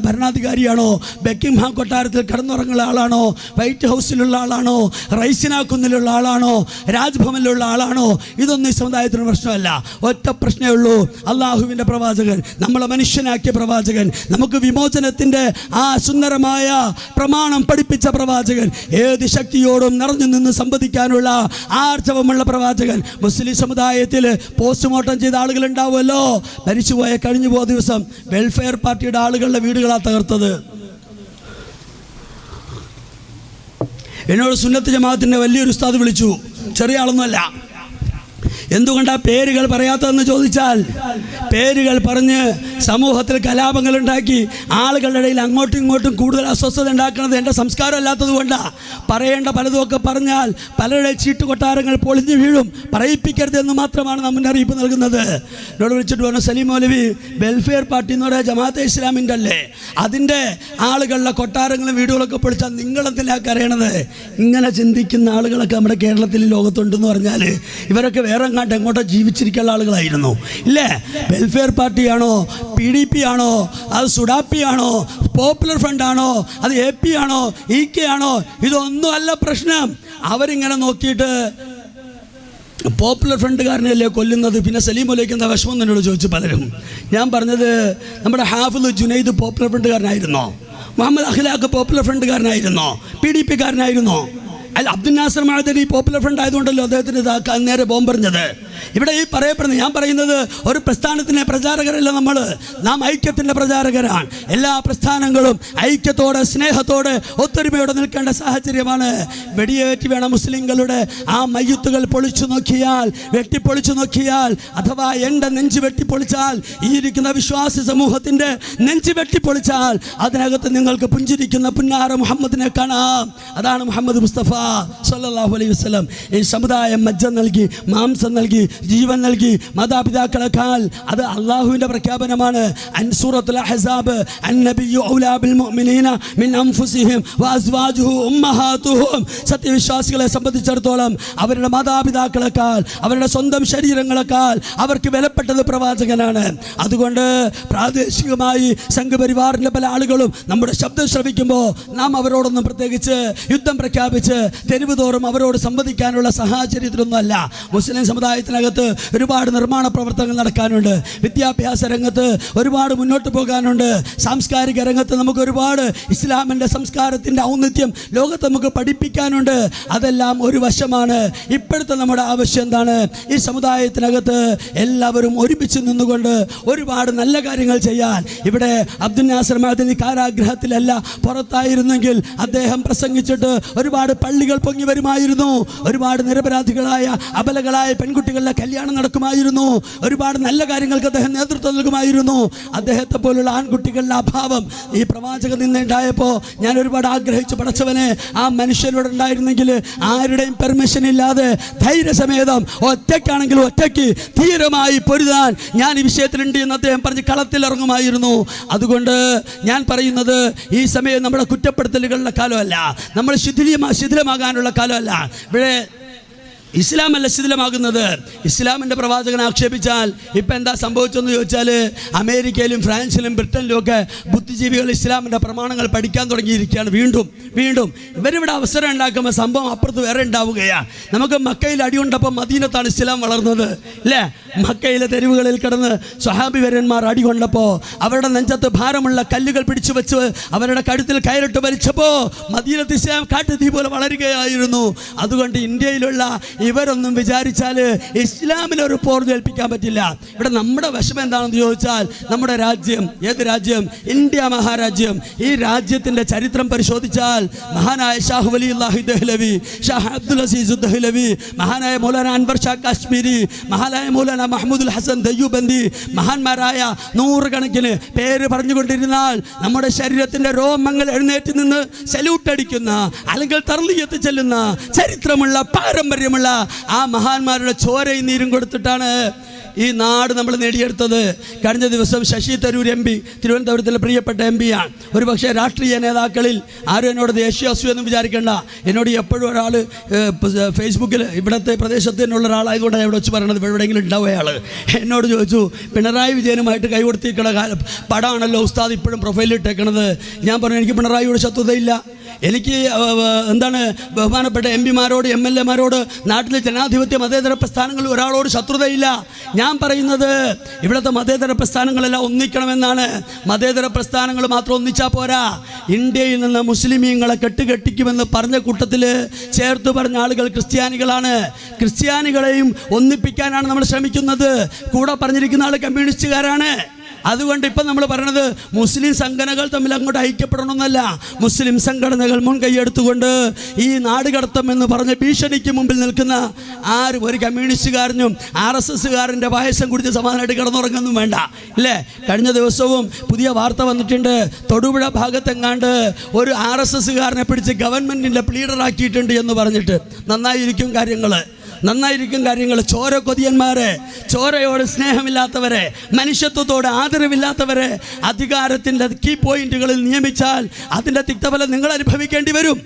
ഭരണാധികാരിയാണോ, ബക്കിംഗ്ഹാം കൊട്ടാരത്തിൽ കിടന്നുറങ്ങുന്ന ആളാണോ, വൈറ്റ് ഹൗസിലുള്ള ആളാണോ, റൈസിന കുന്നിലുള്ള ആളാണോ, രാജ്ഭവനിലുള്ള ആളാണോ, ഇതൊന്നും ഈ സമുദായത്തിന് പ്രശ്നമല്ല. ഒറ്റ പ്രശ്നമേ ഉള്ളൂ, അള്ളാഹുവിൻ്റെ പ്രവാചകൻ, നമ്മളെ മനുഷ്യനാക്കിയ പ്രവാചകൻ, നമുക്ക് വിമോചനത്തിൻ്റെ ആ സുന്ദരമായ പ്രമാണം പഠിപ്പിച്ച പ്രവാചകൻ, ഏത് ശക്തിയോടും നിറഞ്ഞു നിന്ന് സംവദിക്കാനുള്ള ആർജവമുള്ള പ്രവാചകൻ. മുസ്ലിം സമുദായത്തിൽ പോസ്റ്റ്മോർട്ടം ചെയ്ത ആളുകൾ ഉണ്ടാവുമല്ലോ, മരിച്ചുപോയ കഴിഞ്ഞുപോയ ദിവസം വെൽഫെയർ പാർട്ടിയുടെ ആളുകളുടെ വീടുകളാണ് തകർത്തത്. എന്നോട് സുന്നത്ത് ജമാഅത്തിൻ്റെ വലിയൊരു ഉസ്താദ് വിളിച്ചു, ചെറിയ ആളൊന്നുമല്ല. എന്തുകൊണ്ടാണ് പേരുകൾ പറയാത്തതെന്ന് ചോദിച്ചാൽ, പേരുകൾ പറഞ്ഞ് സമൂഹത്തിൽ കലാപങ്ങൾ ഉണ്ടാക്കി ആളുകളുടെ ഇടയിൽ അങ്ങോട്ടും ഇങ്ങോട്ടും കൂടുതൽ അസ്വസ്ഥത ഉണ്ടാക്കുന്നത് എൻ്റെ സംസ്കാരം അല്ലാത്തത് കൊണ്ടാണ്. പറയേണ്ട പലതുമൊക്കെ പറഞ്ഞാൽ പലരുടെ ചീട്ടുകൊട്ടാരങ്ങൾ പൊളിഞ്ഞു വീഴും, പറയിപ്പിക്കരുതെന്ന് മാത്രമാണ് നാം മുന്നറിയിപ്പ് നൽകുന്നത്. എന്നോട് വിളിച്ചിട്ട് പറഞ്ഞു, സലീം മൗലവി വെൽഫെയർ പാർട്ടി എന്ന് പറയുക ജമാഅത്തെ ഇസ്ലാമിൻ്റെ അല്ലേ, അതിൻ്റെ ആളുകളുടെ കൊട്ടാരങ്ങളും വീടുകളൊക്കെ പൊളിച്ചാൽ നിങ്ങളെന്തിനാണ് അറിയണത്? ഇങ്ങനെ ചിന്തിക്കുന്ന ആളുകളൊക്കെ നമ്മുടെ കേരളത്തിൽ ലോകത്തുണ്ടെന്ന് പറഞ്ഞാൽ ഇവരൊക്കെ വേറെ എങ്ങോട്ടോ ജീവിച്ചിരിക്കുന്ന ആളുകളായിരുന്നു ഇല്ലേ? വെൽഫെയർ പാർട്ടിയാണോ, PDP ആണോ, അത് സുഡാപ്പി ആണോ, പോപ്പുലർ ഫ്രണ്ട് ആണോ, അത് AP ആണോ, EK ആണോ, ഇതൊന്നും അല്ല പ്രശ്നം. അവരിങ്ങനെ നോക്കിയിട്ട് പോപ്പുലർ ഫ്രണ്ടുകാരനെയല്ലേ കൊല്ലുന്നത്, പിന്നെ സലീം മൗലവിക്ക് എന്താ വിഷമം എന്നോട് ചോദിച്ചു പലരും. ഞാൻ പറഞ്ഞത്, നമ്മുടെ ഹാഫിദ് ജുനൈദ് പോപ്പുലർ ഫ്രണ്ടുകാരനായിരുന്നോ? മുഹമ്മദ് അഖ്ലാഖ് പോപ്പുലർ ഫ്രണ്ടുകാരനായിരുന്നോ? PDP കാരനായിരുന്നോ? അല്ല, അബ്ദുൽ നാസർ മഅദനി പോപ്പുലർ ഫ്രണ്ട് ആയതുകൊണ്ടല്ലോ അദ്ദേഹത്തിന് നേരെ ബോംബെറിഞ്ഞത്. ഇവിടെ ഈ പറയപ്പെടുന്നത്, ഞാൻ പറയുന്നത് ഒരു പ്രസ്ഥാനത്തിൻ്റെ പ്രചാരകരല്ല നാം ഐക്യത്തിൻ്റെ പ്രചാരകരാണ്. എല്ലാ പ്രസ്ഥാനങ്ങളും ഐക്യത്തോടെ, സ്നേഹത്തോടെ, ഒത്തൊരുമയോടെ നിൽക്കേണ്ട സാഹചര്യമാണ്. വെടിയേറ്റ് വേണം മുസ്ലിങ്ങളുടെ ആ മയ്യത്തുകൾ പൊളിച്ചു നോക്കിയാൽ, വെട്ടിപ്പൊളിച്ചു നോക്കിയാൽ, അഥവാ എൻ്റെ നെഞ്ച് വെട്ടിപ്പൊളിച്ചാൽ, ഈ ഇരിക്കുന്ന വിശ്വാസി സമൂഹത്തിൻ്റെ നെഞ്ച് വെട്ടിപ്പൊളിച്ചാൽ അതിനകത്ത് നിങ്ങൾക്ക് പുഞ്ചിരിക്കുന്ന പുന്നാര മുഹമ്മദിനെ കാണാം. അതാണ് മുഹമ്മദ് മുസ്തഫ സല്ലല്ലാഹു അലൈഹി വസല്ലം ഈ സമുദായം മജ്ജ നൽകി, മാംസം നൽകി, ജീവൻ നൽകി. മാതാപിതാക്കളെക്കാൾ അത് അള്ളാഹുവിൻ്റെ പ്രഖ്യാപനമാണ്. സൂറത്തുൽ അഹ്സാബ്, അന്നബിയ്യു ഔലാ ബിൽ മുഅ്മിനീന മിൻ അൻഫുസിഹിം വഅസ്വാജുഹു ഉമ്മഹാതുഹും. സത്യവിശ്വാസികളെ സംബന്ധിച്ചിടത്തോളം അവരുടെ മാതാപിതാക്കളെക്കാൾ, അവരുടെ സ്വന്തം ശരീരങ്ങളെക്കാൾ അവർക്ക് വിലപ്പെട്ടത് പ്രവാചകനാണ്. അതുകൊണ്ട് പ്രാദേശികമായി സംഘപരിവാറിൻ്റെ പല ആളുകളും നമ്മുടെ ശബ്ദം ശ്രവിക്കുമ്പോൾ നാം അവരോടൊന്നും പ്രത്യേകിച്ച് യുദ്ധം പ്രഖ്യാപിച്ച് തെരുവ് തോറും അവരോട് സംവദിക്കാനുള്ള സാഹചര്യത്തിലൊന്നുമല്ല. മുസ്ലിം സമുദായത്തിനകത്ത് ഒരുപാട് നിർമ്മാണ പ്രവർത്തനങ്ങൾ നടക്കാനുണ്ട്. വിദ്യാഭ്യാസ രംഗത്ത് ഒരുപാട് മുന്നോട്ട് പോകാനുണ്ട്. സാംസ്കാരിക രംഗത്ത് നമുക്ക് ഒരുപാട് ഇസ്ലാമിൻ്റെ സംസ്കാരത്തിൻ്റെ ഔന്നത്യം ലോകത്ത് നമുക്ക് പഠിപ്പിക്കാനുണ്ട്. അതെല്ലാം ഒരു വശമാണ്. ഇപ്പോഴത്തെ നമ്മുടെ ആവശ്യം എന്താണ്? ഈ സമുദായത്തിനകത്ത് എല്ലാവരും ഒരുമിച്ച് നിന്നുകൊണ്ട് ഒരുപാട് നല്ല കാര്യങ്ങൾ ചെയ്യാൻ. ഇവിടെ അബ്ദുൽ നാസർ മഅദനി കാരാഗ്രഹത്തിലല്ല, പുറത്തായിരുന്നെങ്കിൽ അദ്ദേഹം പ്രസംഗിച്ചിട്ട് ഒരുപാട് പള്ളികൾ പൊങ്ങി വരുമായിരുന്നു. ഒരുപാട് നിരപരാധികളായ അബലകളായ പെൺകുട്ടികളുടെ കല്യാണം നടക്കുമായിരുന്നു. ഒരുപാട് നല്ല കാര്യങ്ങൾക്ക് അദ്ദേഹം നേതൃത്വം നൽകുമായിരുന്നു. അദ്ദേഹത്തെ പോലുള്ള ആൺകുട്ടികളുടെ അഭാവം ഈ പ്രവാചകൻ നിന്നുണ്ടായപ്പോൾ ഞാൻ ഒരുപാട് ആഗ്രഹിച്ചു, പടച്ചവനെ ആ മനുഷ്യനോട് ഉണ്ടായിരുന്നെങ്കിൽ ആരുടെയും പെർമിഷൻ ഇല്ലാതെ ധൈര്യസമേതം ഒറ്റയ്ക്കാണെങ്കിൽ ഒറ്റയ്ക്ക് ധീരമായി പൊരുതാൻ ഞാൻ ഈ വിഷയത്തിലുണ്ട് എന്ന് അദ്ദേഹം പറഞ്ഞ് കളത്തിലിറങ്ങുമായിരുന്നു. അതുകൊണ്ട് ഞാൻ പറയുന്നത് ഈ സമയം നമ്മുടെ കുറ്റപ്പെടുത്തലുകളുടെ കാലമല്ല, നമ്മൾ ശിഥിലമാകാനുള്ള കാലമല്ല. ഇവിടെ ഇസ്ലാമല്ല ശിഥിലമാകുന്നത്. ഇസ്ലാമിൻ്റെ പ്രവാചകനെ ആക്ഷേപിച്ചാൽ ഇപ്പം എന്താ സംഭവിച്ചതെന്ന് ചോദിച്ചാൽ അമേരിക്കയിലും ഫ്രാൻസിലും ബ്രിട്ടനിലും ഒക്കെ ബുദ്ധിജീവികൾ ഇസ്ലാമിൻ്റെ പ്രമാണങ്ങൾ പഠിക്കാൻ തുടങ്ങിയിരിക്കുകയാണ്. വീണ്ടും ഇവരിവിടെ അവസരം ഉണ്ടാക്കുമ്പോൾ സംഭവം അപ്പുറത്ത് വേറെ ഉണ്ടാവുകയാണ്. നമുക്ക് മക്കയിൽ അടികൊണ്ടപ്പോൾ മദീനത്താണ് ഇസ്ലാം വളർന്നത്, അല്ലേ? മക്കയിലെ തെരുവുകളിൽ കിടന്ന് സ്വഹാബി വര്യന്മാർ അടികൊണ്ടപ്പോൾ അവരുടെ നെഞ്ചത്ത് ഭാരമുള്ള കല്ലുകൾ പിടിച്ചു വെച്ച് അവരുടെ കഴുത്തിൽ കയറിട്ട് വലിച്ചപ്പോൾ മദീനത്ത് ഇസ്ലാം കാട്ടുതീ പോലെ വളരുകയായിരുന്നു. അതുകൊണ്ട് ഇന്ത്യയിലുള്ള ഇവരൊന്നും വിചാരിച്ചാൽ ഇസ്ലാമിനൊരു പോർജേൽപ്പിക്കാൻ പറ്റില്ല. ഇവിടെ നമ്മുടെ വിഷമം എന്താണെന്ന് ചോദിച്ചാൽ നമ്മുടെ രാജ്യം, ഏത് രാജ്യം? ഇന്ത്യ മഹാരാജ്യം. ഈ രാജ്യത്തിൻ്റെ ചരിത്രം പരിശോധിച്ചാൽ മഹാനായ ഷാഹ് വലിയുല്ലാഹി ദഹ്ലവി, ഷാഹ് അബ്ദുൽ അസീസ് ദഹ്ലവി, മഹാനായ മൗലാന അൻവർ ഷാ കാശ്മീരി, മഹാനായ മൗലാന മഹ്മൂദുൽ ഹസൻ ദയ്യൂബന്ദി, മഹാന്മാരായ നൂറുകണക്കിന് പേര് പറഞ്ഞുകൊണ്ടിരുന്നാൽ നമ്മുടെ ശരീരത്തിൻ്റെ രോമങ്ങൾ എഴുന്നേറ്റ് നിന്ന് സല്യൂട്ട് അടിക്കുന്ന അല്ലെങ്കിൽ തർലിയത്ത് ചെല്ലുന്ന ചരിത്രമുള്ള പാരമ്പര്യമുള്ള ആ മഹാന്മാരുടെ ചോരയും നീരും കൊടുത്തിട്ടാണ് ഈ നാട് നമ്മൾ നേടിയെടുത്തത്. കഴിഞ്ഞ ദിവസം ശശി തരൂർ MP, തിരുവനന്തപുരത്തിലെ പ്രിയപ്പെട്ട MP-യാണ്. ഒരു പക്ഷേ രാഷ്ട്രീയ നേതാക്കളിൽ ആരും എന്നോട് ദേശീയസ്വ എന്ന് വിചാരിക്കേണ്ട. എന്നോട് എപ്പോഴും ഒരാൾ ഫേസ്ബുക്കിൽ ഇവിടുത്തെ പ്രദേശത്ത് നിന്നുള്ള ഒരാളായതുകൊണ്ടാണ് ഇവിടെ വെച്ച് പറയണത്, എവിടെയെങ്കിലും ഉണ്ടാവും അയാൾ. എന്നോട് ചോദിച്ചു, പിണറായി വിജയനുമായിട്ട് കൈകൊടുത്തിരിക്കണ പടമാണല്ലോ ഉസ്താദ് ഇപ്പോഴും പ്രൊഫൈലിൽ ഇട്ടേക്കണത്. ഞാൻ പറഞ്ഞു, എനിക്ക് പിണറായിയോട് ശത്രുതയില്ല. എനിക്ക് എന്താണ് ബഹുമാനപ്പെട്ട MP-മാരോട് MLA-മാരോട് നാട്ടിലെ ജനാധിപത്യ മതേതര പ്രസ്ഥാനങ്ങളിൽ ഒരാളോട് ശത്രുതയില്ല. ഞാൻ പറയുന്നത് ഇവിടുത്തെ മതേതര പ്രസ്ഥാനങ്ങളെല്ലാം ഒന്നിക്കണമെന്നാണ്. മതേതര പ്രസ്ഥാനങ്ങൾ മാത്രം ഒന്നിച്ചാൽ പോരാ. ഇന്ത്യയിൽ നിന്ന് മുസ്ലിമീങ്ങളെ കെട്ടുകെട്ടിക്കുമെന്ന് പറഞ്ഞ കൂട്ടത്തിൽ ചേർത്ത് പറഞ്ഞ ആളുകൾ ക്രിസ്ത്യാനികളാണ്. ക്രിസ്ത്യാനികളെയും ഒന്നിപ്പിക്കാനാണ് നമ്മൾ ശ്രമിക്കുന്നത്. കൂടെ പറഞ്ഞിരിക്കുന്ന ആൾ കമ്മ്യൂണിസ്റ്റുകാരാണ്. അതുകൊണ്ട് ഇപ്പം നമ്മൾ പറയണത് മുസ്ലിം സംഘടനകൾ തമ്മിൽ അങ്ങോട്ട് ഐക്യപ്പെടണമെന്നല്ല. മുസ്ലിം സംഘടനകൾ മുൻകൈയെടുത്തുകൊണ്ട് ഈ നാടുകടത്തം എന്ന് പറഞ്ഞ ഭീഷണിക്ക് മുമ്പിൽ നിൽക്കുന്ന ആരും ഒരു കമ്മ്യൂണിസ്റ്റുകാരനും RSSകാരൻ്റെ പായസം കുടിച്ച് സമാധാനമായിട്ട് കിടന്നുറങ്ങൊന്നും വേണ്ട, ഇല്ലേ? കഴിഞ്ഞ ദിവസവും പുതിയ വാർത്ത വന്നിട്ടുണ്ട്. തൊടുപുഴ ഭാഗത്തെങ്ങാണ്ട് ഒരു RSSകാരനെ പിടിച്ച് ഗവൺമെൻറ്റിൻ്റെ പ്ലീഡറാക്കിയിട്ടുണ്ട് എന്ന് പറഞ്ഞിട്ട്. നന്നായിരിക്കും കാര്യങ്ങൾ. ചോര കൊതിയന്മാരെ, ചോരയോട് സ്നേഹമില്ലാത്തവരെ, മനുഷ്യത്വത്തോട് ആദരവില്ലാത്തവരെ അധികാരത്തിൻ്റെ കീ പോയിന്റുകളിൽ നിയമിച്ചാൽ അതിൻ്റെ തിക്തഫലം നിങ്ങൾ അനുഭവിക്കേണ്ടി വരും,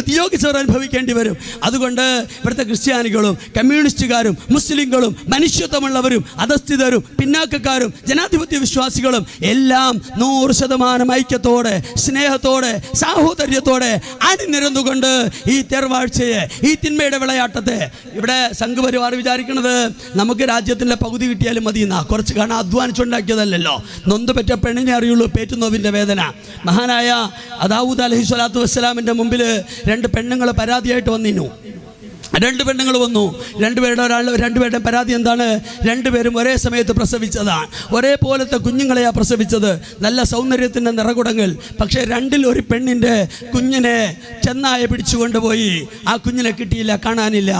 നിയോഗിച്ചവർ അനുഭവിക്കേണ്ടി വരും. അതുകൊണ്ട് ഇവിടുത്തെ ക്രിസ്ത്യാനികളും കമ്മ്യൂണിസ്റ്റുകാരും മുസ്ലിങ്ങളും മനുഷ്യത്വമുള്ളവരും അധസ്ഥിതരും പിന്നാക്കക്കാരും ജനാധിപത്യ വിശ്വാസികളും എല്ലാം 100% ഐക്യത്തോടെ സ്നേഹത്തോടെ സാഹോദര്യത്തോടെ അണിനിരന്നുകൊണ്ട് ഈ തെർവാഴ്ചയെ, ഈ തിന്മയുടെ വിളയാട്ടത്തെ, ഇവിടെ സംഘപരിവാർ വിചാരിക്കുന്നത് നമുക്ക് രാജ്യത്തിൻ്റെ പകുതി കിട്ടിയാലും മതി എന്നാ. കുറച്ച് കാണാൻ അധ്വാനിച്ചുണ്ടാക്കിയതല്ലല്ലോ. നൊന്ത് പറ്റ പെണ്ണിനെ അറിയുള്ളൂ പേറ്റുന്നോവിൻ്റെ വേദന. മഹാനായ ദാവൂദ് അലൈഹി സ്വലാത്തു വസ്സലാമിൻ്റെ മുമ്പിൽ 2 പെണ്ണുങ്ങൾ പരാതിയായിട്ട് വന്നിരുന്നു. 2 പെണ്ണുങ്ങൾ വന്നു. രണ്ടുപേരുടെ പരാതി എന്താണ്? 2 പേരും ഒരേ സമയത്ത് പ്രസവിച്ചതാണ്. ഒരേപോലത്തെ കുഞ്ഞുങ്ങളെയാണ് പ്രസവിച്ചത്. നല്ല സൗന്ദര്യത്തിൻ്റെ നിറകുടങ്ങൾ. പക്ഷേ 2ൽ ഒരു പെണ്ണിൻ്റെ കുഞ്ഞിനെ ചെന്നായ പിടിച്ചുകൊണ്ടുപോയി. ആ കുഞ്ഞിനെ കിട്ടിയില്ല, കാണാനില്ല.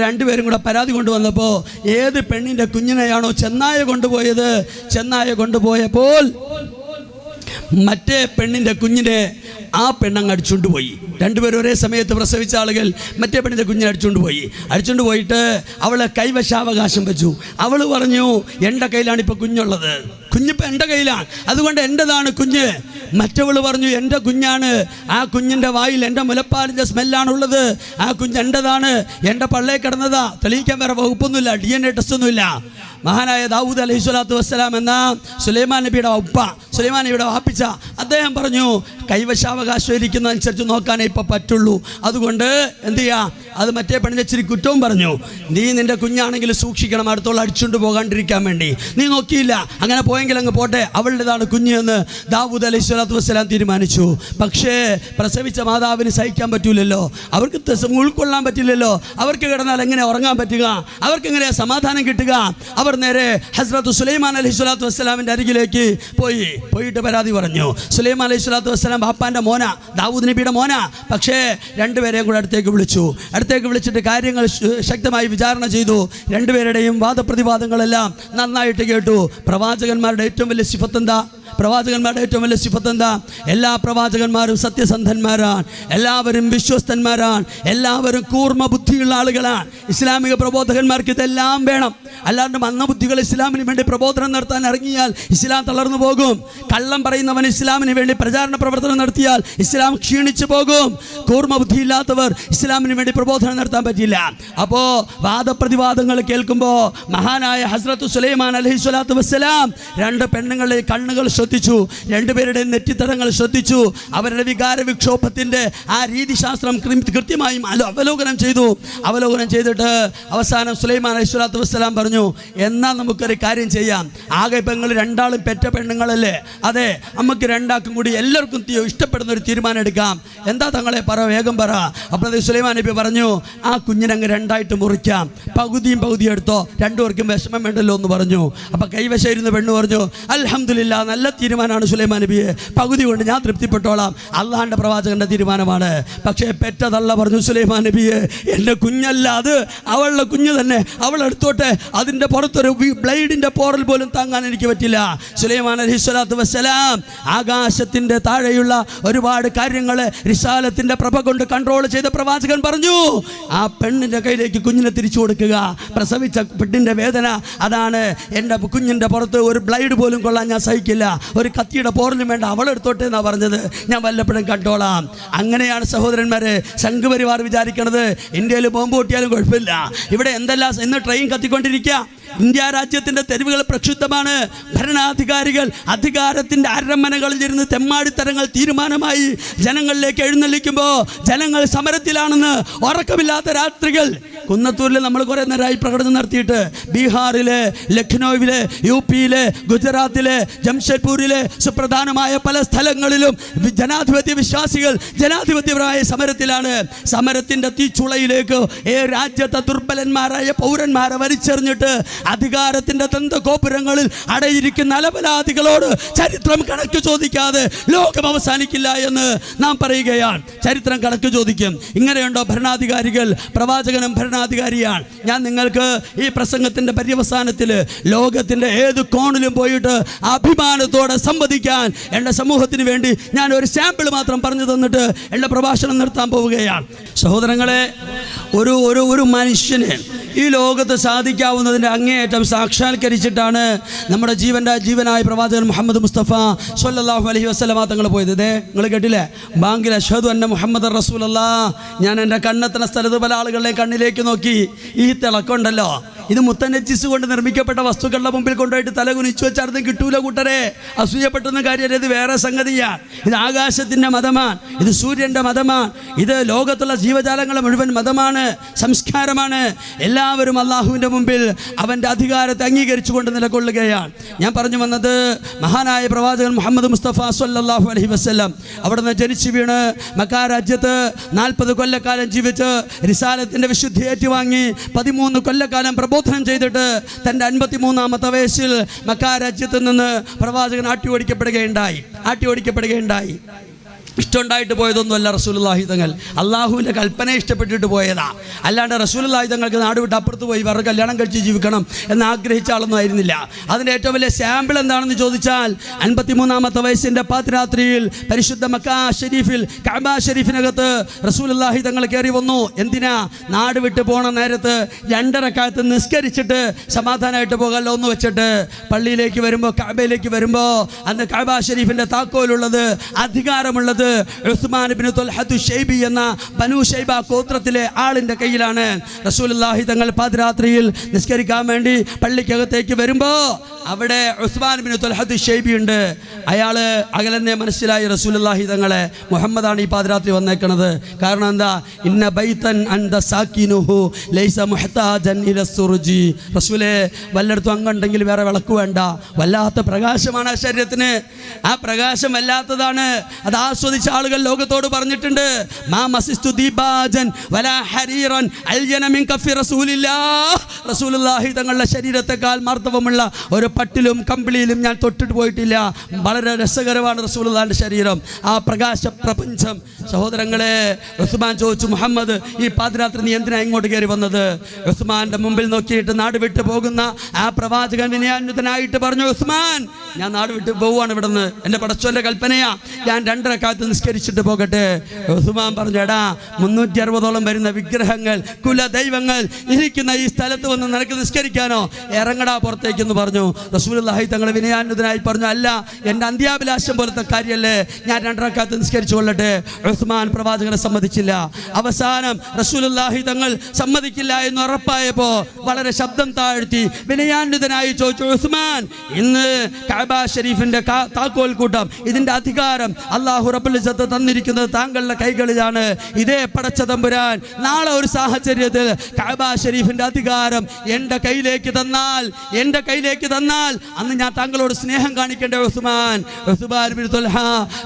2 പേരും കൂടെ പരാതി കൊണ്ടുവന്നപ്പോൾ ഏത് പെണ്ണിൻ്റെ കുഞ്ഞിനെയാണോ ചെന്നായ കൊണ്ടുപോയത്, ചെന്നായ കൊണ്ടുപോയപ്പോൾ മറ്റേ പെണ്ണിൻ്റെ കുഞ്ഞിനെ ആ പെണ്ണങ്ങ് അടിച്ചുകൊണ്ട് പോയി. രണ്ടുപേരും ഒരേ സമയത്ത് പ്രസവിച്ച ആളുകൾ മറ്റേ പെണ്ണിൻ്റെ കുഞ്ഞിനെ അടിച്ചുകൊണ്ട് പോയിട്ട് അവളെ കൈവശാവകാശം വെച്ചു. അവൾ പറഞ്ഞു, എൻ്റെ കയ്യിലാണ് ഇപ്പോൾ കുഞ്ഞുള്ളത്, കുഞ്ഞിപ്പോൾ എൻ്റെ കയ്യിലാണ്, അതുകൊണ്ട് എൻ്റെതാണ് കുഞ്ഞ്. മറ്റവൾ പറഞ്ഞു, എൻ്റെ കുഞ്ഞാണ്, ആ കുഞ്ഞിൻ്റെ വായിൽ എൻ്റെ മുലപ്പാലിൻ്റെ സ്മെല്ലാണുള്ളത്, ആ കുഞ്ഞ് എൻ്റെതാണ്, എൻ്റെ പള്ളേ കിടന്നതാ, തെളിയിക്കാൻ വേറെ വകുപ്പൊന്നുമില്ല, DNA ടെസ്റ്റൊന്നുമില്ല. മഹാനായ ദാവൂദ് അലൈഹി സ്വലാത്തു വസ്സലാം എന്ന സുലൈമാൻ നബിയുടെ ഉപ്പ, സുലൈമാൻ നബിയുടെ വാപ്പിച്ച, അദ്ദേഹം പറഞ്ഞു, കൈവശാവകാശം ഇരിക്കുന്നതനുസരിച്ച് നോക്കാനേ ഇപ്പോൾ പറ്റുള്ളൂ, അതുകൊണ്ട് എന്ത് ചെയ്യുക, അത് മറ്റേ പെണ്ണിനെ ഇച്ചിരി കുറ്റവും പറഞ്ഞു, നീ നിൻ്റെ കുഞ്ഞാണെങ്കിൽ സൂക്ഷിക്കണം, അടുത്തോളം അടിച്ചുകൊണ്ട് പോകാണ്ടിരിക്കാൻ വേണ്ടി. നീ നോക്കിയില്ല, അങ്ങനെ പോയെങ്കിൽ അങ്ങ് പോട്ടെ, അവളുടേതാണ് കുഞ്ഞ് എന്ന് ദാവൂദ് അലൈഹി സ്വലാത്തു വസ്സലാം തീരുമാനിച്ചു. പക്ഷേ പ്രസവിച്ച മാതാവിന് സഹിക്കാൻ പറ്റൂലല്ലോ, അവർക്ക് ഉൾക്കൊള്ളാൻ പറ്റില്ലല്ലോ, അവർക്ക് കിടന്നാൽ എങ്ങനെ ഉറങ്ങാൻ പറ്റുക, അവർക്ക് എങ്ങനെ സമാധാനം കിട്ടുക. അവർ നേരെ ഹസ്രത്ത് സുലൈമാൻ അലൈഹി സ്വലാത്തു വസ്സലാമിൻ്റെ അരികിലേക്ക് പോയിട്ട് പരാതി പറഞ്ഞു. സുലൈമാൻ അലൈഹി സ്വലാത്തു വസ്സലാം ബാപ്പാൻ്റെ മോന, ദാവൂദ് നബിയുടെ മോന. പക്ഷേ രണ്ടുപേരെയും കൂടെ അടുത്തേക്ക് വിളിച്ചിട്ട് കാര്യങ്ങൾ ശക്തമായി വിചാരണ ചെയ്തു. രണ്ടുപേരുടെയും വാദപ്രതിവാദങ്ങളെല്ലാം നന്നായിട്ട് കേട്ടു. പ്രവാചകന്മാരുടെ ഏറ്റവും വലിയ സിഫത്ത് എന്താ? എല്ലാ പ്രവാചകന്മാരും സത്യസന്ധന്മാരാണ്, എല്ലാവരും വിശ്വസ്തന്മാരാണ്, എല്ലാവരും കൂർമ്മ ബുദ്ധിയുള്ള ആളുകളാണ്. ഇസ്ലാമിക പ്രബോധകന്മാർക്ക് ഇതെല്ലാം വേണം. അല്ലാണ്ട് മന്ദബുദ്ധികൾ ഇസ്ലാമിന് വേണ്ടി പ്രബോധനം നടത്താൻ ഇറങ്ങിയാൽ ഇസ്ലാം തളർന്നു പോകും. കള്ളം പറയുന്നവൻ ഇസ്ലാമിന് വേണ്ടി പ്രചാരണ പ്രവർത്തനം നടത്തിയാൽ ഇസ്ലാം ക്ഷീണിച്ചു പോകും. കൂർമ്മ ബുദ്ധിയില്ലാത്തവർ ഇസ്ലാമിന് വേണ്ടി പ്രബോധനം നടത്താൻ പറ്റില്ല. അപ്പോൾ വാദപ്രതിവാദങ്ങൾ കേൾക്കുമ്പോൾ മഹാനായ ഹസ്രത്ത് സുലൈമാൻ അലൈഹി സ്വലാത്തു വസ്സലാം രണ്ട് പെണ്ണുങ്ങളുടെ കണ്ണുകൾ ശ്രദ്ധിച്ചു, രണ്ടുപേരുടെയും നെറ്റിത്തടങ്ങൾ ശ്രദ്ധിച്ചു. അവരുടെ വികാര വിക്ഷോഭത്തിൻ്റെ ആ രീതിശാസ്ത്രം കൃത്യമായും അവലോകനം ചെയ്തിട്ട് അവസാനം സുലൈമാൻ അലൈഹി സ്വലാത്തു വസ്സലാം പറഞ്ഞു, എന്നാൽ നമുക്കൊരു കാര്യം ചെയ്യാം, ആകെ പെങ്ങൾ രണ്ടാളും പെറ്റ പെണ്ണുങ്ങളല്ലേ, അതെ, നമുക്ക് രണ്ടാൾക്കും കൂടി എല്ലാവർക്കും ഇഷ്ടപ്പെടുന്ന ഒരു തീരുമാനം എടുക്കാം. എന്താ തങ്ങളെ വേഗം പറ. അപ്പോൾ സുലൈമാൻ നബി പറഞ്ഞു, ആ കുഞ്ഞിനങ്ങ് രണ്ടായിട്ട് മുറിക്കാം, പകുതിയും എടുത്തോ, രണ്ടുപേർക്കും വിഷമം വേണ്ടല്ലോ എന്ന് പറഞ്ഞു. അപ്പോൾ കൈവശം ഇരുന്ന് പെണ്ണ് പറഞ്ഞു, അൽഹംദുലില്ലാ, നല്ല തീരുമാനമാണ് സുലൈമാൻ നബിയെ, പകുതി കൊണ്ട് ഞാൻ തൃപ്തിപ്പെട്ടോളാം, അള്ളാഹിൻ്റെ പ്രവാചകൻ്റെ തീരുമാനമാണ്. പക്ഷേ പെറ്റതള്ള പറഞ്ഞു, സുലൈമാൻ നബിയെ, എൻ്റെ കുഞ്ഞല്ല അത്, അവളുടെ കുഞ്ഞ് തന്നെ, അവൾ എടുത്തോട്ടെ, അതിൻ്റെ പുറത്തൊരു ബ്ലേഡിൻ്റെ പോറൽ പോലും താങ്ങാൻ എനിക്ക് പറ്റില്ല. സുലൈമാൻ അലൈഹി സ്വലാത്തു വസ്സലാം ആകാശത്തിൻ്റെ താഴെയുള്ള ഒരുപാട് കാര്യങ്ങൾ റിസാലത്തിൻ്റെ പ്രഭ കൊണ്ട് കൺട്രോൾ ചെയ്ത പ്രവാചകൻ പറഞ്ഞു, ആ പെണ്ണിൻ്റെ കയ്യിലേക്ക് കുഞ്ഞിനെ തിരിച്ചു കൊടുക്കുക. പ്രസവിച്ച പെണ്ണിൻ്റെ വേദന അതാണ്. എൻ്റെ കുഞ്ഞിൻ്റെ പുറത്ത് ഒരു ബ്ലേഡ് പോലും കൊള്ളാൻ ഞാൻ സഹിക്കില്ല, ഒരു കത്തിയുടെ പോറലും വേണ്ട, അവളെടുത്തോട്ടെ എന്നാണ് പറഞ്ഞത്, ഞാൻ വല്ലപ്പോഴും കണ്ടോളാം. അങ്ങനെയാണ് സഹോദരന്മാരെ സംഘപരിവാർ വിചാരിക്കണത്. ഇന്ത്യയിൽ ബോംബ് പൊട്ടിയാലും കുഴപ്പമില്ല, ഇവിടെ എന്തെല്ലാം ഇന്ന് ട്രെയിൻ കത്തിക്കൊണ്ടിരിക്കുക. ഇന്ത്യ രാജ്യത്തിൻ്റെ തെരുവുകൾ പ്രക്ഷുബ്ധമാണ്. ഭരണാധികാരികൾ അധികാരത്തിൻ്റെ അരമനകളിൽ ഇരുന്ന് തെമ്മാടിത്തരങ്ങൾ തീരുമാനമായി ജനങ്ങളിലേക്ക് എഴുന്നള്ളിക്കുമ്പോൾ ജനങ്ങൾ സമരത്തിലാണെന്ന് ഉറക്കമില്ലാത്ത രാത്രികൾ. കുന്നത്തൂരിൽ നമ്മൾ കുറേ നേരമായി പ്രകടനം നടത്തിയിട്ട് ബീഹാറിലെ, ലഖ്നൌവിലെ, യുപിയിലെ, ഗുജറാത്തിലെ, ജംഷഡ്പൂരിലെ സുപ്രധാനമായ പല സ്ഥലങ്ങളിലും ജനാധിപത്യ വിശ്വാസികൾ ജനാധിപത്യപരമായ സമരത്തിലാണ്. സമരത്തിൻ്റെ തീച്ചുളയിലേക്ക് രാജ്യത്തെ ദുർബലന്മാരായ പൗരന്മാരെ വലിച്ചെറിഞ്ഞിട്ട് അധികാരത്തിൻ്റെ ദന്തഗോപുരങ്ങളിൽ അടയിരിക്കുന്ന അലപലാദികളോട് ചരിത്രം കണക്ക് ചോദിക്കാതെ ലോകം അവസാനിക്കില്ല എന്ന് നാം പറയുകയാണ്. ചരിത്രം കണക്ക് ചോദിക്കും. ഇങ്ങനെയുണ്ടോ ഭരണാധികാരികൾ? പ്രവാചകനും ഭരണാധികാരിയാണ്. ഞാൻ നിങ്ങൾക്ക് ഈ പ്രസംഗത്തിൻ്റെ പര്യവസാനത്തിൽ ലോകത്തിൻ്റെ ഏത് കോണിലും പോയിട്ട് അഭിമാനത്തോടെ സംവദിക്കാൻ എൻ്റെ സമൂഹത്തിന് വേണ്ടി ഞാൻ ഒരു സാമ്പിൾ മാത്രം പറഞ്ഞു തന്നിട്ട് എൻ്റെ പ്രഭാഷണം നിർത്താൻ പോവുകയാണ്. സഹോദരങ്ങളെ, ഒരു മനുഷ്യന് ഈ ലോകത്ത് സാധിക്കാവുന്നതിൻ്റെ അങ്ങേയറ്റം സാക്ഷാത്കരിച്ചിട്ടാണ് നമ്മുടെ ജീവനായ പ്രവാചകൻ മുഹമ്മദ് മുസ്തഫ സ്വല്ലല്ലാഹു അലൈഹി വസല്ലമ തങ്ങൾ പോയത്. ഇതേ നിങ്ങൾ കേട്ടില്ലേ, ബാങ്കിൽ അഷ്ഹദു അന്ന മുഹമ്മദ് റസൂലുള്ളാഹ്. ഞാൻ എൻ്റെ കണ്ണെത്തുന്ന സ്ഥലത്ത് പല ആളുകളുടെ കണ്ണിലേക്ക് നോക്കി, ഈ തിളക്കമുണ്ടല്ലോ, ഇത് മുത്തനജിസ് കൊണ്ട് നിർമ്മിക്കപ്പെട്ട വസ്തുക്കളുടെ മുമ്പിൽ കൊണ്ടുപോയിട്ട് തല കുനിച്ചു വെച്ചാർന്നും കിട്ടൂല കൂട്ടരെ. അസൂയപ്പെട്ടെന്ന കാര്യം ഇത് വേറെ സംഗതിയാണ്. ഇത് ആകാശത്തിൻ്റെ മതമാണ്, ഇത് സൂര്യൻ്റെ മതമാണ്, ഇത് ലോകത്തുള്ള ജീവജാലങ്ങളെ മുഴുവൻ മതമാണ്, സംസ്കാരമാണ്. എല്ലാവരും അള്ളാഹുവിൻ്റെ മുമ്പിൽ അവൻ്റെ അധികാരത്തെ അംഗീകരിച്ചുകൊണ്ട് നിലകൊള്ളുകയാണ്. ഞാൻ പറഞ്ഞു വന്നത്, മഹാനായ പ്രവാചകൻ മുഹമ്മദ് മുസ്തഫ സ്വല്ലല്ലാഹു അലൈഹി വസല്ലം അവിടുന്ന് ജനിച്ചു വീണ് മക്ക രാജ്യത്ത് 40 കൊല്ലക്കാലം ജീവിച്ച് റിസാലത്തിൻ്റെ വിശുദ്ധി ഏറ്റുവാങ്ങി 13 കൊല്ലക്കാലം പ്രബോധനം ചെയ്തിട്ട് തൻ്റെ 53-ാമത്തെ വയസ്സിൽ മക്ക രാജ്യത്ത് നിന്ന് പ്രവാചകൻ ആട്ടി ഓടിക്കപ്പെടുകയുണ്ടായി. ഇഷ്ടമുണ്ടായിട്ട് പോയതൊന്നുമല്ല റസൂലുള്ളാഹി തങ്ങൾ. അള്ളാഹുവിൻ്റെ കൽപ്പന ഇഷ്ടപ്പെട്ടിട്ട് പോയതാ. അല്ലാണ്ട് റസൂലുള്ളാഹി തങ്ങൾക്ക് നാട് വിട്ട് അപ്പുറത്ത് പോയി വേറെ കല്യാണം കഴിച്ച് ജീവിക്കണം എന്ന് ആഗ്രഹിച്ച ആളൊന്നും ആയിരുന്നില്ല. അതിൻ്റെ ഏറ്റവും വലിയ സാമ്പിൾ എന്താണെന്ന് ചോദിച്ചാൽ 53-ാമത്തെ വയസ്സിൻ്റെ പാതിരാത്രിയിൽ പരിശുദ്ധ മക്കാ ഷരീഫിൽ കഅബ ഷരീഫിനകത്ത് റസൂലുള്ളാഹി തങ്ങൾ കയറി വന്നു. എന്തിനാ? നാട് വിട്ട് പോണ നേരത്ത് 2 റക്അത്ത് നിസ്കരിച്ചിട്ട് സമാധാനമായിട്ട് പോകല്ലോ ഒന്ന് വെച്ചിട്ട് പള്ളിയിലേക്ക് വരുമ്പോൾ, കഅബയിലേക്ക് വരുമ്പോൾ അന്ന് കഅബ ഷരീഫിൻ്റെ താക്കോലുള്ളത്, അധികാരമുള്ളത് ഉസ്മാൻ ഇബ്നു തുൽഹത്തു ശൈബി എന്ന ബനൂ ശൈബ ഗോത്രത്തിലെ ആളിൻ്റെ കയ്യിലാണ്. റസൂലുള്ളാഹി തങ്ങൾ പാതിരാത്രിയിൽ നിസ്കരിക്കാൻ വേണ്ടി പള്ളിക്കകത്തേക്ക് വരുമ്പോൾ അവിടെ ഉസ്മാൻ ഇബ്നു തുൽഹത്തു ശൈബി ഉണ്ട്. അയാൾ അകലെന്നെ മനസ്സിലായി റസൂലുള്ളാഹി തങ്ങളെ, മുഹമ്മദാണ് ഈ പാതിരാത്രി വന്നേക്കണത്. കാരണം എന്താ? ഇന്ന ബൈതൻ അൻത സാക്കിനുഹു ലൈസ മുഹ്താജൻ ഇല സുർജി. റസൂലേ, വല്ലയിടത്തും അങ്ങുണ്ടെങ്കിൽ വേറെ വിളക്ക് വേണ്ട. വല്ലാത്ത പ്രകാശമാണ് ആ ശരീരത്തിന്. ആ പ്രകാശം വല്ലാത്തതാണ്. അത് ആസ്വദിച്ച ആളുകൾ ലോകത്തോട് പറഞ്ഞിട്ടുണ്ട്. മാ മസിസ്തു ദീബാജൻ വലാ ഹരീറൻ അൽജന മിൻ കഫി റസൂലില്ലാഹ്. റസൂലുള്ളാഹി തങ്ങളുടെ ശരീരത്തെക്കാൾ മാർദ്ദവമുള്ള ഒരു പട്ടിലും കമ്പിളിയിലും ഞാൻ തൊട്ടിട്ട് പോയിട്ടില്ല. വളരെ രസകരമാണ് റസൂലുള്ളാഹിന്റെ ശരീരം, ആ പ്രകാശ പ്രപഞ്ചം. സഹോദരങ്ങളെ, ഉസ്മാൻ ചോദിച്ചു, മുഹമ്മദ്, ഈ പാതിരാത്രി നീ എന്തിനാ ഇങ്ങോട്ട് കയറി വന്നത്? ഉസ്മാന്റെ മുമ്പിൽ നോക്കിയിട്ട് നാട് വിട്ടു പോകുന്ന ആ പ്രവാചകൻ വിനയാന്വിതനായിട്ട് പറഞ്ഞു, ഉസ്മാൻ, ഞാൻ നാട് വിട്ട് പോവുകയാണ് ഇവിടുന്ന്. എൻ്റെ പടച്ചോന്റെ കൽപ്പനയാ, ഞാൻ 2 റക്അത്ത് നിസ്കരിച്ചിട്ട് പോകട്ടെ. ഉസ്മാൻ പറഞ്ഞു, എടാ, 360ഓളം വരുന്ന വിഗ്രഹങ്ങൾ, കുലദൈവങ്ങൾ ഇരിക്കുന്ന ഈ സ്ഥലത്ത് വന്ന് നിനക്ക് നിസ്കരിക്കാനോ? ഇറങ്ങടാ പുറത്തേക്കെന്ന് പറഞ്ഞു. റസൂലുള്ളാഹി തങ്ങൾ വിനയാന്വിതനായി പറഞ്ഞു, അല്ല, എൻ്റെ അന്ത്യാഭിലാഷം പോലത്തെ കാര്യമല്ലേ, ഞാൻ 2 റക്അത്ത് നിസ്കരിച്ചു കൊള്ളട്ടെ. ഉസ്മാൻ പ്രവാചകനെ സമ്മതിച്ചില്ല. അവസാനം റസൂലുള്ളാഹി തങ്ങൾ സമ്മതിക്കില്ല എന്ന് ഉറപ്പായപ്പോൾ വളരെ ശബ്ദം താഴ്ത്തി വിനയാന്വിതനായി ചോദിച്ചു, ഉസ്മാൻ, ഇന്ന് കഅബ ഷരീഫിന്റെ താക്കോൽ കൂട്ടം, ഇതിന്റെ അധികാരം അല്ലാഹു റബ്ബുൽ ഇസ്സത്ത് തന്നിരിക്കുന്നത് താങ്കളുടെ കൈകളിലാണ്. ഇതേ പടച്ച തമ്പുരാൻ നാളെ ഒരു സാഹചര്യത്തിൽ കഅബ ഷരീഫിന്റെ അധികാരം എൻ്റെ കയ്യിലേക്ക് തന്നാൽ അന്ന് ഞാൻ താങ്കളോട് സ്നേഹം കാണിക്കേണ്ട ഉസ്മാൻ. ഉസ്മാൻ ഇബ്നു തുൽഹ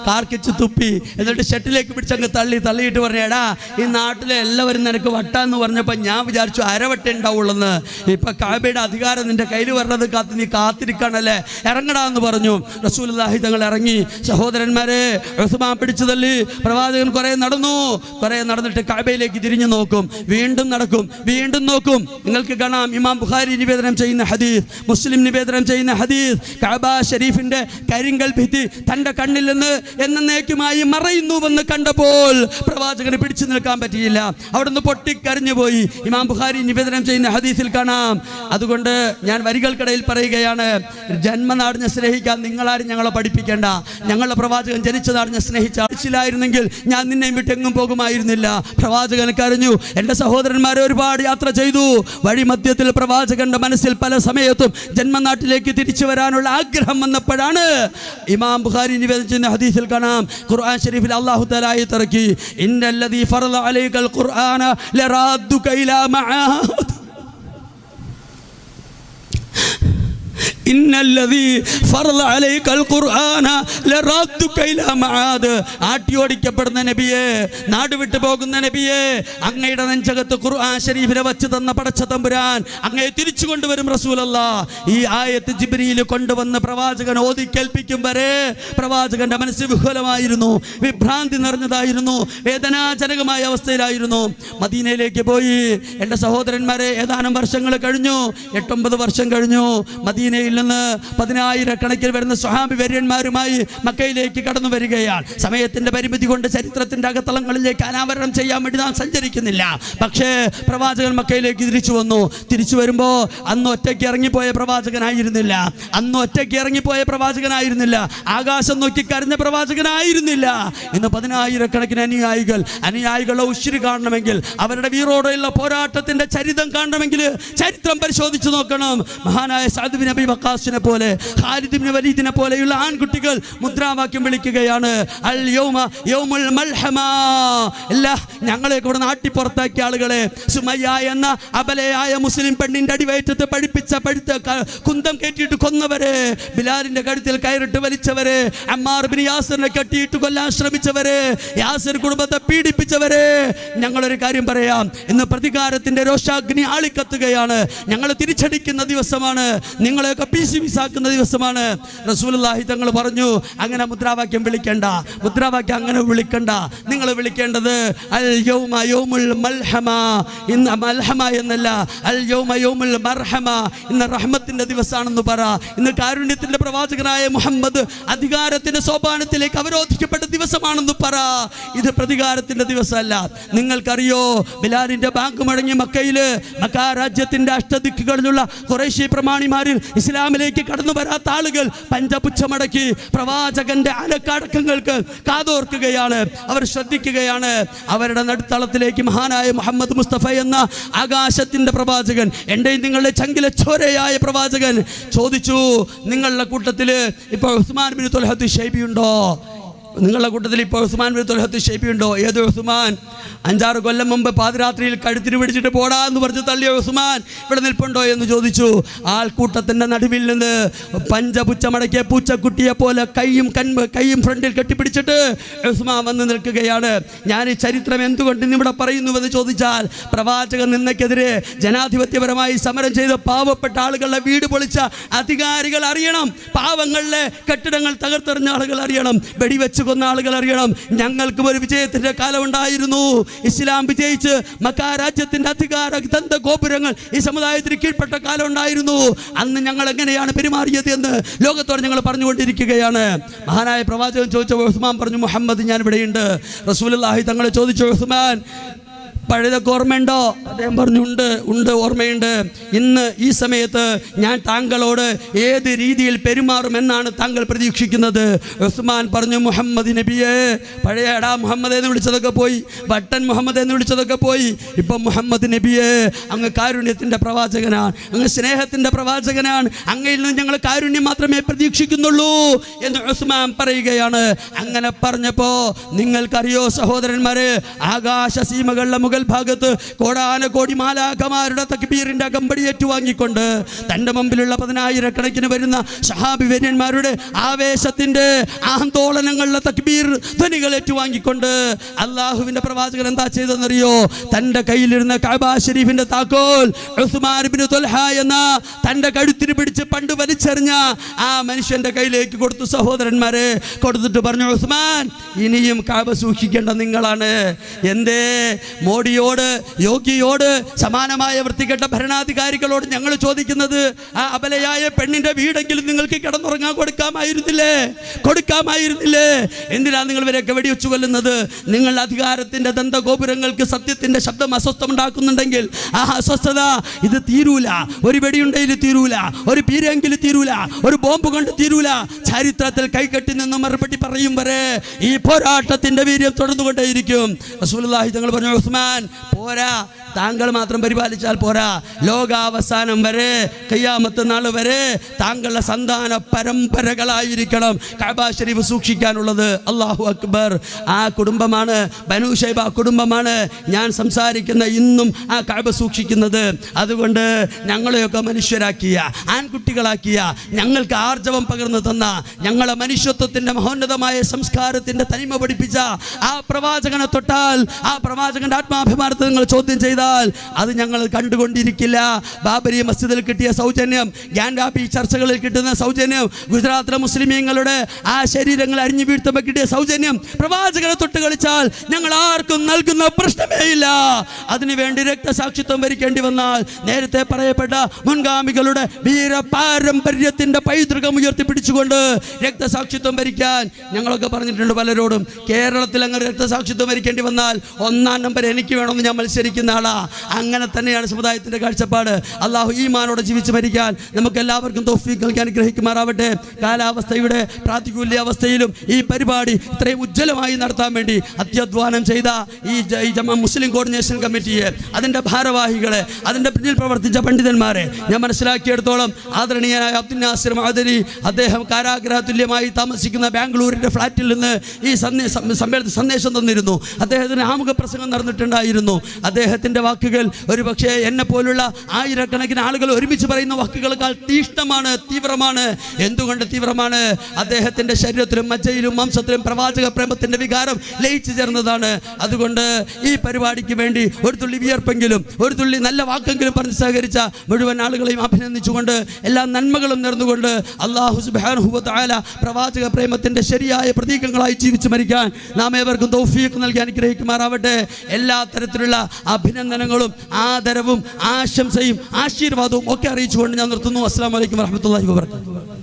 കാർക്കിച്ച് തുപ്പി, എന്നിട്ട് ഷട്ടിലേക്ക് പിടിച്ചങ്ങ് തള്ളിയിട്ട് പറഞ്ഞു, എടാ, ഈ നാട്ടിലെ എല്ലാവരും നിനക്ക് വട്ടാന്ന് പറഞ്ഞപ്പോൾ ഞാൻ വിചാരിച്ചു അരവട്ട ഉണ്ടാവുള്ളെന്ന്. ഇപ്പൊ കഅബയുടെ അധികാരം നിന്റെ കയ്യിൽ വരണത് കാത്ത് നീ കാത്തിരിക്കണല്ലേ, ഇറങ്ങടാ എന്ന് പറഞ്ഞു. റസൂലുള്ളാഹി തങ്ങൾ ഇറങ്ങി. സഹോദരന്മാരെ, ഉസ്മാൻ പിടിച്ചു തള്ളി. പ്രവാചകൻ കുറെ നടന്നിട്ട് കഅബയിലേക്ക് തിരിഞ്ഞു നോക്കും, വീണ്ടും നടക്കും, വീണ്ടും നോക്കും. നിങ്ങൾക്ക് കാണാം, ഇമാം ബുഖാരി നിവേദനം ചെയ്യുന്ന ഹദീസ്, മുസ്ലിം നിവേദനം ചെയ്യുന്ന ഹദീസ്, കഅബ ഷരീഫിന്റെ കരിങ്കൽ ഭിത്തി തന്റെ കണ്ണിൽ നിന്ന് എന്നേക്കുമായി മറയുന്നുവെന്ന് കണ്ടപ്പോൾ പ്രവാചകന് പിടിച്ചു നിൽക്കാൻ പറ്റിയില്ല, അവിടുന്ന് പൊട്ടിക്കരഞ്ഞു പോയി. ഇമാം ബുഖാരി നിവേദനം ചെയ്യുന്ന ഹദീസിൽ കാണാം. അതുകൊണ്ട് ഞാൻ വരികൾക്കിടയിൽ പറയുകയാണ്, ജന്മനാടിനെ സ്നേഹിക്കാൻ നിങ്ങളാരും ഞങ്ങളെ പഠിപ്പിക്കേണ്ട. ഞങ്ങളുടെ പ്രവാചകൻ ജനിച്ച നാടിനെ സ്നേഹിച്ചില്ലായിരുന്നെങ്കിൽ ഞാൻ നിന്നെയും വിട്ടെങ്ങും പോകുമായിരുന്നില്ല. പ്രവാചകൻ കരഞ്ഞു. എൻ്റെ സഹോദരന്മാരെ ഒരുപാട് യാത്ര ചെയ്തു. വഴി മധ്യത്തിൽ പ്രവാചകന്റെ മനസ്സിൽ പല സമയത്തും ജന്മനാട്ടിലേക്ക് തിരിച്ചു വരാനുള്ള ആഗ്രഹം വന്നപ്പോഴാണ് ഇമാം ബുഖാരി നിവേദനം ചെയ്യുന്ന ഹദീസിൽ കാണാം, ഖുർആൻ ഷരീഫിൽ അല്ലാഹു തആല ആയത്ത് ഇറക്കി, ഇന്നല്ലദീ ഫറള അലൈക്കൽ ഖുർആന ലറാദ്ദുക ഇലാ മആദ്. ആട്ടിയോടിക്കപ്പെടുന്ന നബിയെ, നാട് വിട്ടു പോകുന്ന നബിയെ, അങ്ങയുടെ നെഞ്ചകത്ത് ഖുർആൻ ശരീഫിനെ വച്ച് തന്ന പടച്ച തമ്പുരാൻ അങ്ങയെ തിരിച്ചു കൊണ്ടുവരും റസൂലല്ലാഹ്. ഈ ആയത്ത് ജിബ്രീൽ കൊണ്ടുവന്ന് പ്രവാചകൻ ഓതി കേൾപ്പിക്കും വരെ പ്രവാചകന്റെ മനസ്സ് വിഹുലമായിരുന്നു, വിഭ്രാന്തി നിറഞ്ഞതായിരുന്നു, വേദനാജനകമായ അവസ്ഥയിലായിരുന്നു. മദീനയിലേക്ക് പോയി. എൻ്റെ സഹോദരന്മാരെ, ഏതാനും വർഷങ്ങൾ കഴിഞ്ഞു, 8-9 വർഷം കഴിഞ്ഞു. മദീനയിൽ നിന്ന് 10,000 വരുന്ന സ്വഹാബി വര്യന്മാരുമായി മക്കയിലേക്ക് കടന്നു വരികയാണ്. സമയത്തിന്റെ പരിമിതി കൊണ്ട് ചരിത്രത്തിന്റെ അകത്തളങ്ങളിലേക്ക് അനാവരണം ചെയ്യാൻ വേണ്ടി നാം സഞ്ചരിക്കുന്നില്ല. പക്ഷേ പ്രവാചകൻ മക്കയിലേക്ക് തിരിച്ചു വന്നു. തിരിച്ചു വരുമ്പോൾ അന്ന് ഒറ്റയ്ക്ക് ഇറങ്ങിപ്പോയ പ്രവാചകനായിരുന്നില്ല. ആകാശം നോക്കി കരഞ്ഞ പ്രവാചകനായിരുന്നില്ല. ഇന്ന് 10,000 അനുയായികളുടെ ഉശ്രി കാണണമെങ്കിൽ, അവരുടെ വീറോടെയുള്ള പോരാട്ടത്തിന്റെ ചരിതം കാണണമെങ്കിൽ ചരിത്രം പരിശോധിച്ചു നോക്കണം. മഹാനായ സഅദ് ബിൻ അബി വഖാസിനെ പോലെ, ഖാലിദ് ഇബ്നു വലീദിനെ പോലെയുള്ള ആൺകുട്ടികൾ മുദ്രാവാക്യം വിളിക്കുകയാണ്, അൽ യൗമ യൗമുൽ മൽഹമ. ഞങ്ങളെ ഇവിടെ നാട്ടി പുറത്താക്കിയ ആളുകളെ, സുമയ്യ എന്ന അബലയായ മുസ്ലിം പെണ്ണിന്റെ അടിവയറ്റത്ത് പഴുത്ത കുന്തം കെട്ടിയിട്ട് കൊന്നവരെ, ബിലാലിന്റെ കഴുത്തിൽ കയറിട്ട് വലിച്ചവരെ, അമ്മാർ ബിൻ യാസിറിനെ കെട്ടിയിട്ട് കൊല്ലാൻ ശ്രമിച്ചവരെ, യാസിർ കുടുംബത്തെ പീഡിപ്പിച്ചവരെ, ഞങ്ങളൊരു കാര്യം പറയാം, ഇന്ന് പ്രതികാരത്തിന്റെ രോഷാഗ്നി ആളിക്കത്തുകയാണ്. ഞങ്ങൾ തിരിച്ചടിക്കുന്ന ദിവസമാണ്, നിങ്ങളെയൊക്കെ പീസാക്കുന്ന ദിവസമാണ്. ദിവസമാണ്. റസൂലുള്ളാഹി തങ്ങൾ പറഞ്ഞു, അങ്ങനെ മുദ്രാവാക്യം വിളിക്കണ്ട, മുദ്രാവാക്യം അങ്ങനെ വിളിക്കണ്ട. നിങ്ങൾ വിളിക്കേണ്ടത് അൽ യൗമ യൗമുൽ മൽഹമ, ഇന്ന് മൽഹമ എന്നല്ല, അൽ യൗമ യൗമുൽ മർഹമ, ഇന്ന് റഹ്മത്തിന്റെ ദിവസമാണെന്ന് പറ. ഇന്ന് കാരുണ്യത്തിന്റെ പ്രവാചകനായ മുഹമ്മദ് അധികാരത്തിന്റെ സോപാനത്തിലേക്ക് അവരോധിക്കപ്പെട്ട ദിവസമാണെന്ന് പറ. ഇത് പ്രതികാരത്തിന്റെ ദിവസമല്ല. നിങ്ങൾക്കറിയോ, ബിലാലിന്റെ ബാങ്ക് മുഴങ്ങി മക്കയില്, മക്ക രാജ്യത്തിന്റെ അഷ്ടദിക്കുകളിലുള്ള ഖുറൈശി പ്രമാണിമാരിൽ ഇസ്ലാമിലേക്ക് കടന്നു വരാത്ത ആളുകൾ പഞ്ചപുച്ഛമടക്കി പ്രവാചകന്റെ അലക്കടക്കങ്ങൾക്ക് കാതോർക്കുകയാണ്. അവർ ശ്രദ്ധിക്കുകയാണ്. അവരുടെ നടുത്തളത്തിലേക്ക് മഹാനായ മുഹമ്മദ് മുസ്തഫ എന്ന ആകാശത്തിന്റെ പ്രവാചകൻ, എന്റെയും നിങ്ങളുടെ ചങ്കിലെ ചോരയായ പ്രവാചകൻ ചോദിച്ചു, നിങ്ങളുടെ കൂട്ടത്തില് ഇപ്പോൾ ഉസ്മാൻ ബിൻ തുൽഹത്ത് ഷൈബി ഉണ്ടോ? നിങ്ങളുടെ കൂട്ടത്തിൽ ഇപ്പോൾ ഉസ്മാൻ ബിൻ തുൽഹത്ത് ഷൈബി ഉണ്ടോ? ഏത് ഉസ്മാൻ? 5-6 കൊല്ലം മുമ്പ് പാതിരാത്രിയിൽ കഴുത്തിന് പിടിച്ചിട്ട് പോടാ എന്ന് പറഞ്ഞ് തള്ളിയ ഉസ്മാൻ ഇവിടെ നിൽപ്പുണ്ടോ എന്ന് ചോദിച്ചു. ആൾക്കൂട്ടത്തിന്റെ നടുവിൽ നിന്ന് പഞ്ചപുച്ഛമടക്കിയ പൂച്ചക്കുട്ടിയെ പോലെ കൈയും ഫ്രണ്ടിൽ കെട്ടിപ്പിടിച്ചിട്ട് ഉസ്മാൻ വന്ന് നിൽക്കുകയാണ്. ഞാൻ ഈ ചരിത്രം എന്തുകൊണ്ട് ഇന്നിവിടെ പറയുന്നുവെന്ന് ചോദിച്ചാൽ, പ്രവാചക നിന്നക്കെതിരെ ജനാധിപത്യപരമായി സമരം ചെയ്ത പാവപ്പെട്ട ആളുകളുടെ വീട് പൊളിച്ച അധികാരികൾ അറിയണം, പാവങ്ങളിലെ കെട്ടിടങ്ങൾ തകർത്തെറിഞ്ഞ ആളുകൾ അറിയണം, വെടിവെച്ച് കൊന്ന ആളുകൾ അറിയണം. ഞങ്ങൾക്കും ഒരു വിജയത്തിന്റെ കാലമുണ്ടായിരുന്നു. ഇസ്ലാം വിജയിച്ച് മക്ക രാജ്യത്തിന്റെ അധികാര ദന്ത ഗോപുരങ്ങൾ ഈ സമുദായത്തിന് കീഴ്പ്പെട്ട കാലം ഉണ്ടായിരുന്നു. അന്ന് ഞങ്ങൾ എങ്ങനെയാണ് പെരുമാറിയത് എന്ന് ലോകത്തോട് ഞങ്ങൾ പറഞ്ഞുകൊണ്ടിരിക്കുകയാണ്. മഹാനായ പ്രവാചകൻ ചോദിച്ച ഉസ്മാൻ പറഞ്ഞു, മുഹമ്മദ് ഞാൻ ഇവിടെയുണ്ട്. റസൂലുള്ളാഹി തങ്ങളെ ചോദിച്ചു, ഉസ്മാൻ പഴയതൊക്കെ ഓർമ്മയുണ്ടോ? അദ്ദേഹം പറഞ്ഞു, ഉണ്ട് ഓർമ്മയുണ്ട്. ഇന്ന് ഈ സമയത്ത് ഞാൻ താങ്കളോട് ഏത് രീതിയിൽ പെരുമാറുമെന്നാണ് താങ്കൾ പ്രതീക്ഷിക്കുന്നത്? ഉസ്മാൻ പറഞ്ഞു, മുഹമ്മദ് നബിയെ, പഴയ എടാ മുഹമ്മദ് എന്ന് വിളിച്ചതൊക്കെ പോയി, ബട്ടൻ മുഹമ്മദ് എന്ന് വിളിച്ചതൊക്കെ പോയി. ഇപ്പം മുഹമ്മദ് നബിയെ, അങ്ങ് കാരുണ്യത്തിൻ്റെ പ്രവാചകനാണ്, അങ്ങ് സ്നേഹത്തിൻ്റെ പ്രവാചകനാണ്, അങ്ങയിൽ നിന്ന് ഞങ്ങൾ കാരുണ്യം മാത്രമേ പ്രതീക്ഷിക്കുന്നുള്ളൂ എന്ന് ഉസ്മാൻ പറയുകയാണ്. അങ്ങനെ പറഞ്ഞപ്പോൾ നിങ്ങൾക്കറിയോ സഹോദരന്മാരെ, ആകാശ സീമകളുടെ മുകൾ ഭാഗത്ത് കോടാനകോടി മാലാഖമാരുടെ തക്ബീറിന്റെ അകമ്പടി ഏറ്റുവാങ്ങിക്കൊണ്ട് തന്റെ മുമ്പിലുള്ള 10,000 വരുന്ന സഹാബി വര്യന്മാരുടെ ആവേശത്തിന്റെ ആന്തോളനങ്ങളുടെ തക്ബീർ ധ്വനികൾ ഏറ്റുവാങ്ങിക്കൊണ്ട് അള്ളാഹുവിന്റെ പ്രവാചകൻ എന്താ ചെയ്തെന്നറിയോ? തന്റെ കയ്യിലിരുന്ന കഅബ ശരീഫിന്റെ താക്കോൽ ഉസ്മാൻ ഇബ്നു തുൽഹ എന്ന തന്റെ കഴുത്തിന് പിടിച്ച് പണ്ട് വലിച്ചെറിഞ്ഞ ആ മനുഷ്യന്റെ കയ്യിലേക്ക് കൊടുത്തു. സഹോദരന്മാരെ, കൊടുത്തിട്ട് പറഞ്ഞു, ഉസ്മാൻ ഇനിയും കഅബ സൂക്ഷിക്കേണ്ട നിങ്ങളാണ്. എന്തേ മോഡിയോട്, യോഗിയോട്, സമാനമായ വൃത്തികെട്ട ഭരണാധികാരികളോട് ഞങ്ങൾ ചോദിക്കുന്നത്, ആ അബലയായ പെണ്ണിന്റെ വീടെങ്കിലും നിങ്ങൾക്ക് കിടന്നുറങ്ങാൻ കൊടുക്കാമായിരുന്നില്ലേ? എന്തിനാണ് നിങ്ങൾ ഇവരെയൊക്കെ വെടിവെച്ചു കൊല്ലുന്നത്? നിങ്ങളുടെ അധികാരത്തിന്റെ ദന്തഗോപുരങ്ങൾക്ക് സത്യത്തിന്റെ ശബ്ദം അസ്വസ്ഥമുണ്ടാക്കുന്നുണ്ടെങ്കിൽ ആ അസ്വസ്ഥത ഇത് തീരൂല. ഒരു വെടിയുണ്ടെങ്കിൽ തീരൂല, ഒരു പീരെങ്കിൽ തീരൂല, ഒരു ബോംബ് കൊണ്ട് തീരൂല. ചരിത്രത്തിൽ കൈകെട്ടി നിന്ന് മറുപടി പറയും വരെ ഈ പോരാട്ടത്തിന്റെ വീര്യം തുടർന്നുകൊണ്ടേയിരിക്കും. റസൂലുള്ളാഹി തങ്ങൾ പറഞ്ഞു, ഉസ്മാൻ പോരാ, താങ്കൾ മാത്രം പരിപാലിച്ചാൽ പോരാ, ലോകാവസാനം വരെ, ഖിയാമത്ത് നാൾ വരെ താങ്കളുടെ സന്താന പരമ്പരകളായിരിക്കണം കഅബ ശരീഫ് സൂക്ഷിക്കാനുള്ളത്. അല്ലാഹു അക്ബർ. ആ കുടുംബമാണ്, ബനൂ ശൈബ കുടുംബമാണ് ഞാൻ സംസാരിക്കുന്ന ഇന്നും ആ കഅബ സൂക്ഷിക്കുന്നത്. അതുകൊണ്ട് ഞങ്ങളെയൊക്കെ മനുഷ്യരാക്കിയ, ആൺകുട്ടികളാക്കിയ, ഞങ്ങൾക്ക് ആർജവം പകർന്നു തന്ന, ഞങ്ങളെ മനുഷ്യത്വത്തിന്റെ മഹോന്നതമായ സംസ്കാരത്തിന്റെ തനിമ പഠിപ്പിച്ച ആ പ്രവാചകനെ തൊട്ടാൽ, ആ പ്രവാചകന്റെ ആത്മാഭിമാനത്തെ നിങ്ങൾ ചോദ്യം ചെയ്താൽ അത് ഞങ്ങൾ കണ്ടുകൊണ്ടിരിക്കില്ല. ബാബരി മസ്ജിദിൽ കിട്ടിയ സൗജന്യം, ഗ്യാൻവാപി ചർച്ചകളിൽ കിട്ടുന്ന സൗജന്യം, ഗുജറാത്തിലെ മുസ്ലിമീങ്ങളുടെ ആ ശരീരങ്ങൾ അരിഞ്ഞു വീഴ്ത്തുമ്പോൾ കിട്ടിയ സൗജന്യം പ്രവാചകനെ തൊട്ട് കളിച്ചാൽ ഞങ്ങൾ ആർക്കും നൽകുന്ന പ്രശ്നമേ ഇല്ല. അതിനുവേണ്ടി രക്തസാക്ഷിത്വം വരിക്കേണ്ടി വന്നാൽ നേരത്തെ പറയപ്പെട്ട മുൻഗാമികളുടെ വീര പാരമ്പര്യത്തിന്റെ പൈതൃകം ഉയർത്തിപ്പിടിച്ചുകൊണ്ട് രക്തസാക്ഷിത്വം വരിക്കാൻ ഞങ്ങളൊക്കെ പറഞ്ഞിട്ടുണ്ട് പലരോടും. കേരളത്തിൽ അങ്ങനെ രക്തസാക്ഷിത്വം വരിക്കേണ്ടി വന്നാൽ 1-ാം നമ്പർ എനിക്ക് വേണമെന്ന് ഞാൻ മത്സരിക്കുന്ന ആളാ. അങ്ങനെ തന്നെയാണ് സമുദായത്തിന്റെ കാഴ്ചപ്പാട്. അള്ളാഹു ഈമാനോടെ ജീവിച്ച് മരിക്കാൻ നമുക്ക് എല്ലാവർക്കും തൗഫീഖ് നൽകി അനുഗ്രഹിക്കുമാറാവട്ടെ. കാലാവസ്ഥയുടെ പ്രാതികൂല്യാവസ്ഥയിലും ഈ പരിപാടി ഇത്രയും ഉജ്ജ്വലമായി നടത്താൻ വേണ്ടി അത്യധ്വാനം ചെയ്ത ഈ മുസ്ലിം കോർഡിനേഷൻ കമ്മിറ്റിയെ, അതിൻ്റെ ഭാരവാഹികളെ, അതിൻ്റെ പിന്നിൽ പ്രവർത്തിച്ച പണ്ഡിതന്മാരെ ഞാൻ മനസ്സിലാക്കിയെടുത്തോളം ആദരണീയനായ അബ്ദുൽ നാസിർ മഅദനി, അദ്ദേഹം സ്വവർഗാഗ്രഹതുല്യമായി താമസിക്കുന്ന ബാംഗ്ലൂരിൻ്റെ ഫ്ലാറ്റിൽ നിന്ന് ഈ സമ്മേളനത്തിൽ സന്ദേശം തന്നിരുന്നു. അദ്ദേഹത്തിന് ആമുഖ പ്രസംഗം നടന്നിട്ടുണ്ടായിരുന്നു. അദ്ദേഹത്തിൻ്റെ വാക്കുകൾ ഒരു പക്ഷേ എന്നെ പോലുള്ള ആയിരക്കണക്കിന് ആളുകൾ ഒരുമിച്ച് പറയുന്ന വാക്കുകളെക്കാൾ തീഷ്ണമാണ്, തീവ്രമാണ്. എന്തുകൊണ്ട് തീവ്രമാണ്? അദ്ദേഹത്തിൻ്റെ ശരീരത്തിലും മജ്ജയിലും മാംസത്തിലും പ്രവാചക പ്രേമത്തിൻ്റെ വികാരം ലയിച്ചു ചേർന്നതാണ്. അതുകൊണ്ട് ഈ പരിപാടിക്ക് വേണ്ടി ഒരു തുള്ളി വിയർപ്പെങ്കിലും ഒരു തുള്ളി നല്ല വാക്കെങ്കിലും പറഞ്ഞ് സഹകരിച്ച മുഴുവൻ ആളുകളെയും അഭിനന്ദിച്ചുകൊണ്ട് എല്ലാ നന്മകളും നേർന്നുകൊണ്ട് അല്ലാഹു സുബ്ഹാനഹു വ തആല പ്രവാചക പ്രേമത്തിൻ്റെ ശരിയായ പ്രതീകങ്ങളായി ജീവിച്ചു മരിക്കാൻ നാം ഏവർക്കും തൗഫീഖ് നൽകി അനുഗ്രഹിക്കുമാറാവട്ടെ. എല്ലാ തരത്തിലുള്ള അഭിനന്ദനങ്ങളും ആദരവും ആശംസയും ആശീർവാദവും ഒക്കെ അറിയിച്ചുകൊണ്ട് ഞാൻ നിർത്തുന്നു. അസ്സലാമു അലൈക്കും വറഹ്മത്തുള്ളാഹി വബറകാതുഹു.